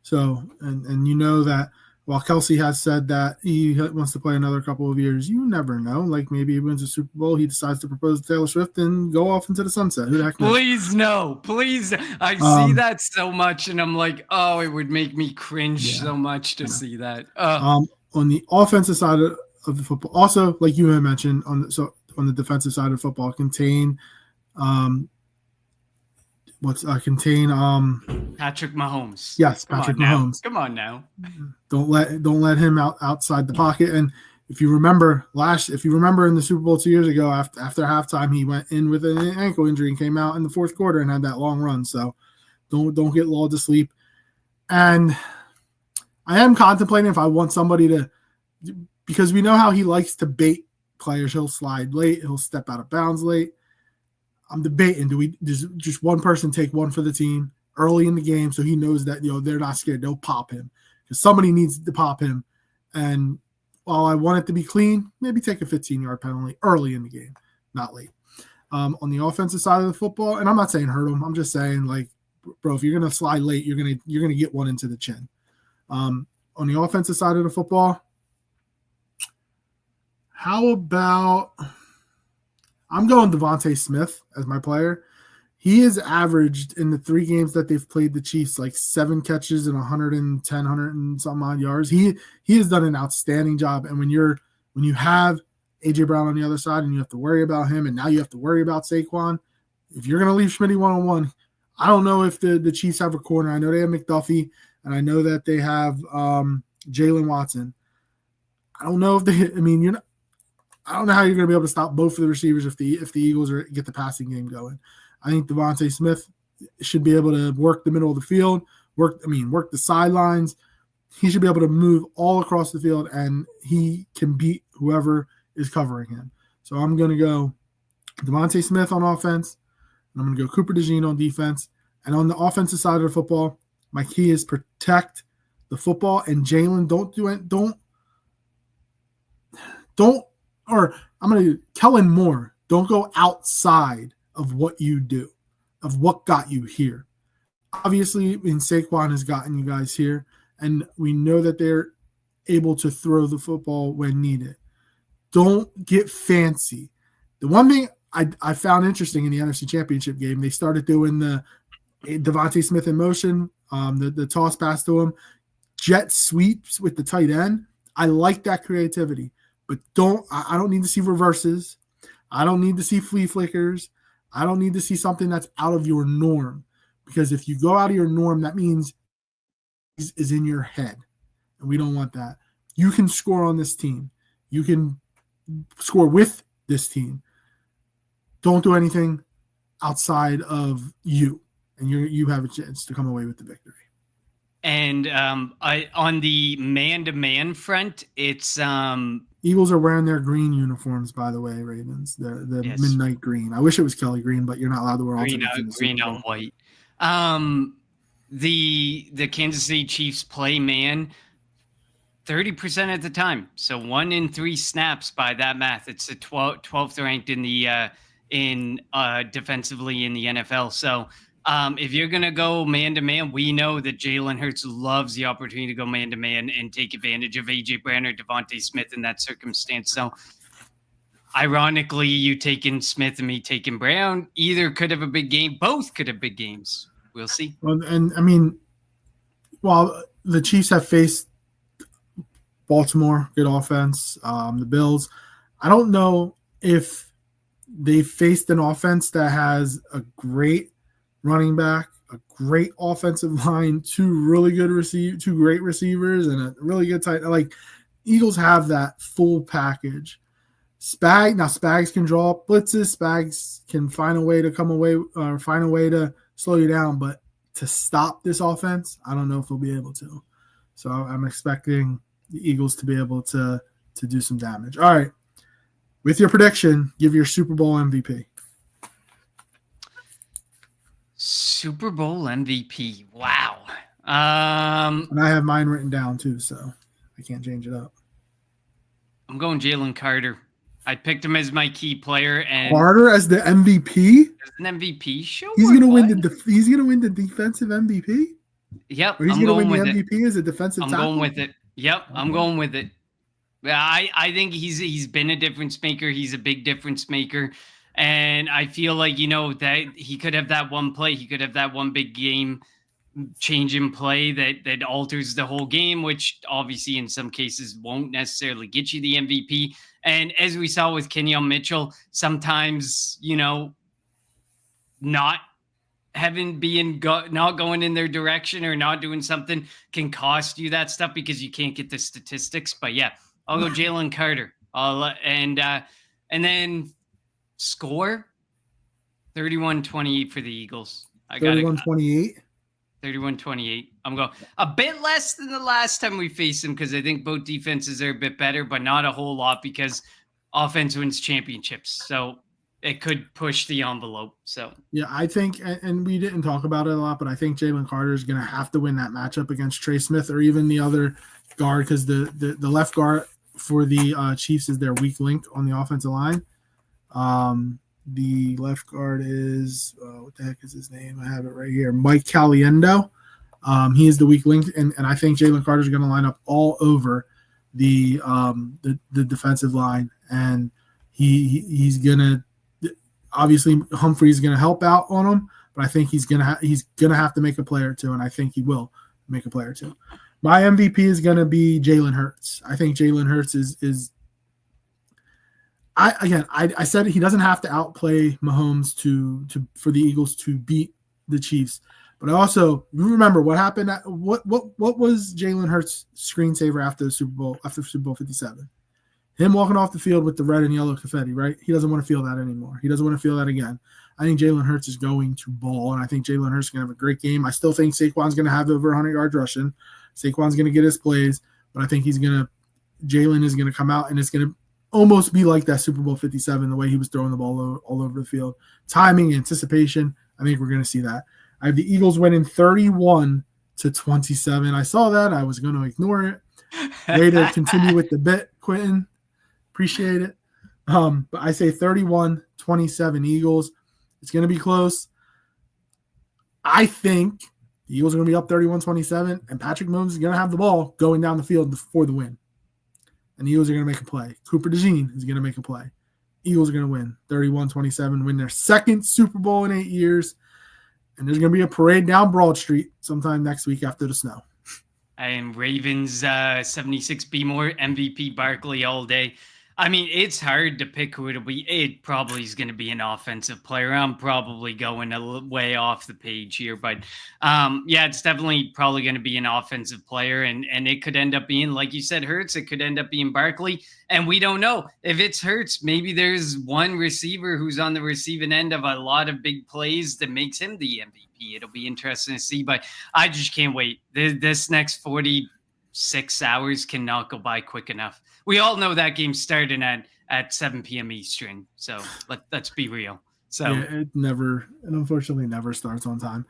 So, and you know that while Kelce has said that he wants to play another couple of years, you never know. Like maybe he wins a Super Bowl, he decides to propose to Taylor Swift and go off into the sunset. Who the heck knows? Please no, please. I see that so much, and I'm like, oh, it would make me cringe so much to see that. On the offensive side of the football, also like you had mentioned on the defensive side of football, contain Patrick Mahomes. Yes, Patrick Mahomes. Come on now. Don't let him outside the pocket. And if you remember in the Super Bowl 2 years ago, after halftime, he went in with an ankle injury and came out in the fourth quarter and had that long run. So don't get lulled to sleep. And I am contemplating if I want somebody to, because we know how he likes to bait players. He'll slide late. He'll step out of bounds late. I'm debating, does just one person take one for the team early in the game so he knows that, they're not scared. They'll pop him because somebody needs to pop him. And while I want it to be clean, maybe take a 15-yard penalty early in the game, not late. On the offensive side of the football, and I'm not saying hurt him. I'm just saying, like, bro, if you're going to slide late, you're going to get one into the chin. On the offensive side of the football, how about – I'm going Devontae Smith as my player. He has averaged in the 3 games that they've played the Chiefs like 7 catches and 110, 100 and some odd yards. He has done an outstanding job. And when you have AJ Brown on the other side and you have to worry about him, and now you have to worry about Saquon, if you're going to leave Schmitty one-on-one, I don't know if the Chiefs have a corner. I know they have McDuffie, and I know that they have Jalen Watson. I don't know if I don't know how you're going to be able to stop both of the receivers if the Eagles get the passing game going. I think Devontae Smith should be able to work the middle of the field, work the sidelines. He should be able to move all across the field, and he can beat whoever is covering him. So I'm going to go Devontae Smith on offense, and I'm going to go Cooper DeJean on defense. And on the offensive side of the football, my key is protect the football. And Jalen, or I'm going to Kellen Moore, don't go outside of what you do, of what got you here. Obviously, Saquon has gotten you guys here, and we know that they're able to throw the football when needed. Don't get fancy. The one thing I found interesting in the NFC Championship game, they started doing the Devontae Smith in motion, the toss pass to him, jet sweeps with the tight end. I like that creativity. But I don't need to see reverses. I don't need to see flea flickers. I don't need to see something that's out of your norm. Because if you go out of your norm, that means is in your head. And we don't want that. You can score on this team. You can score with this team. Don't do anything outside of you. And you have a chance to come away with the victory. And on the man-to-man front, it's Eagles are wearing their green uniforms, by the way, Ravens. The midnight green. I wish it was Kelly green, but you're not allowed to wear green on white. The Kansas City Chiefs play man 30% of the time. So 1 in 3 snaps by that math. It's the 12th ranked in the defensively in the NFL. So if you're going to go man-to-man, we know that Jalen Hurts loves the opportunity to go man-to-man and take advantage of A.J. Brown or Devontae Smith in that circumstance. So, ironically, you taking Smith and me taking Brown, either could have a big game. Both could have big games. We'll see. Well, and, while the Chiefs have faced Baltimore, good offense, the Bills, I don't know if they faced an offense that has a great running back, a great offensive line, 2 great receivers, and a really good tight. Like Eagles have that full package. Spags can draw up blitzes. Spags can find a way to come away or find a way to slow you down. But to stop this offense, I don't know if they'll be able to. So I'm expecting the Eagles to be able to do some damage. All right. With your prediction, give your Super Bowl MVP. Super Bowl MVP. Wow. And I have mine written down too, so I can't change it up. I'm going Jalen Carter. I picked him as my key player, and Carter as the MVP. As an MVP, sure. He's gonna win the defensive MVP. Yep, Or he's gonna win the MVP as a defensive tackle. I'm going with it. Yep, okay. I'm going with it. I think he's been a difference maker. He's a big difference maker. And I feel like, that he could have that one play. He could have that one big game change in play that alters the whole game, which obviously in some cases won't necessarily get you the MVP. And as we saw with Kenyon Mitchell, sometimes, not not going in their direction or not doing something can cost you that stuff because you can't get the statistics. But yeah, I'll go Jalen Carter. And then score 31-28 for the Eagles. I got 31-28. 31-28. I'm going a bit less than the last time we faced them because I think both defenses are a bit better, but not a whole lot because offense wins championships. So it could push the envelope. So yeah, I think, and we didn't talk about it a lot, but I think Jalen Carter is going to have to win that matchup against Trey Smith or even the other guard because the left guard for the Chiefs is their weak link on the offensive line. The left guard is what the heck is his name? I have it right here. Mike Caliendo. He is the weak link, and I think Jalen Carter is going to line up all over the defensive line, and he's going to obviously Humphrey's going to help out on him, but I think he's going to have to make a play or two, and I think he will make a play or two. My MVP is going to be Jalen Hurts. I think Jalen Hurts is. I said he doesn't have to outplay Mahomes for the Eagles to beat the Chiefs, but I also remember what happened. What was Jalen Hurts' screensaver after Super Bowl 57? Him walking off the field with the red and yellow confetti, right? He doesn't want to feel that anymore. He doesn't want to feel that again. I think Jalen Hurts is going to ball, and I think Jalen Hurts is going to have a great game. I still think Saquon's going to have over 100 yards rushing. Saquon's going to get his plays, but I think Jalen is going to come out, and it's going to almost be like that Super Bowl 57, the way he was throwing the ball all over the field. Timing, anticipation, I think we're going to see that. I have the Eagles winning 31-27. I saw that. I was going to ignore it. Way to continue with the bet, Quentin. Appreciate it. But I say 31-27 Eagles. It's going to be close. I think the Eagles are going to be up 31-27, and Patrick Mahomes is going to have the ball going down the field for the win. And the Eagles are going to make a play. Cooper DeJean is going to make a play. Eagles are going to win 31-27, win their second Super Bowl in 8 years. And there's going to be a parade down Broad Street sometime next week after the snow. And Ravens 76B more MVP Barkley all day. I mean, it's hard to pick who it'll be. It probably is going to be an offensive player. I'm probably going a little way off the page here, but yeah, it's definitely probably going to be an offensive player, and it could end up being, like you said, Hurts. It could end up being Barkley, and we don't know if it's Hurts. Maybe there's one receiver who's on the receiving end of a lot of big plays that makes him the MVP. It'll be interesting to see, but I just can't wait. This next 46 hours cannot go by quick enough. We all know that game's starting at 7 p.m. Eastern, so let's be real. So yeah, it unfortunately never starts on time.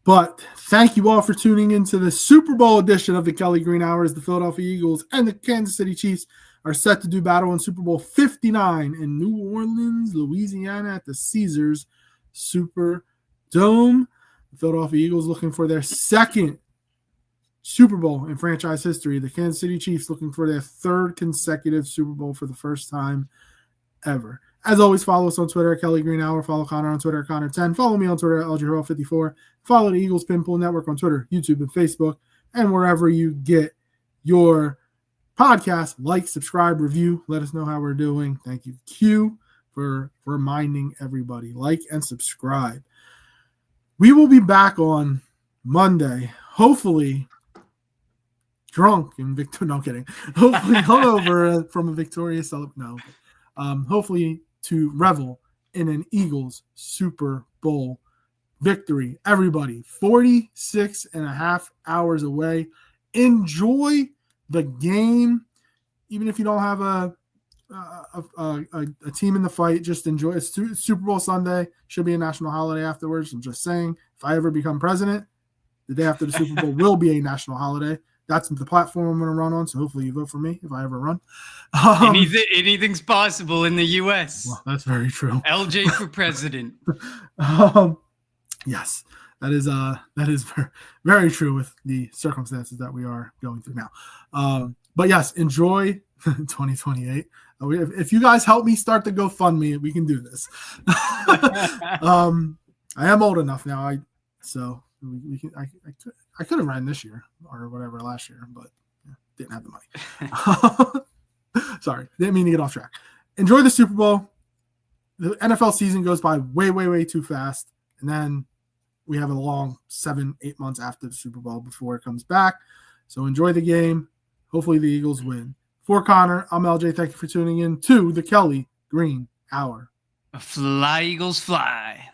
But thank you all for tuning into the Super Bowl edition of the Kelly Green Hours. The Philadelphia Eagles and the Kansas City Chiefs are set to do battle in Super Bowl 59 in New Orleans, Louisiana at the Caesars Superdome. The Philadelphia Eagles looking for their second Super Bowl in franchise history. The Kansas City Chiefs looking for their third consecutive Super Bowl for the first time ever. As always, follow us on Twitter at Kelly Green Hour. Follow Connor on Twitter at Connor10. Follow me on Twitter at LGHero54. Follow the Eagles Pinpool Network on Twitter, YouTube, and Facebook, and wherever you get your podcast. Like, subscribe, review. Let us know how we're doing. Thank you, Q, for reminding everybody. Like and subscribe. We will be back on Monday, hopefully drunk and no, I'm kidding. Hopefully hungover from a victorious hopefully to revel in an Eagles Super Bowl victory. Everybody, 46 and a half hours away. Enjoy the game. Even if you don't have a team in the fight, just enjoy. It's Super Bowl Sunday. Should be a national holiday afterwards. I'm just saying, if I ever become president, the day after the Super Bowl will be a national holiday. That's the platform I'm going to run on. So hopefully you vote for me if I ever run. Anything's possible in the U.S. Well, that's very true. LJ for president. Yes, that is very, very true with the circumstances that we are going through now. But yes, enjoy 2028. If you guys help me start the GoFundMe, we can do this. I am old enough now. I could have ran this year or whatever last year, but didn't have the money. Sorry, didn't mean to get off track. Enjoy the Super Bowl. The NFL season goes by way, way, way too fast, and then we have a long 7-8 months after the Super Bowl before it comes back. So enjoy the game. Hopefully the Eagles win. For Connor, I'm LJ. Thank you for tuning in to the Kelly Green Hour. Fly, Eagles, fly.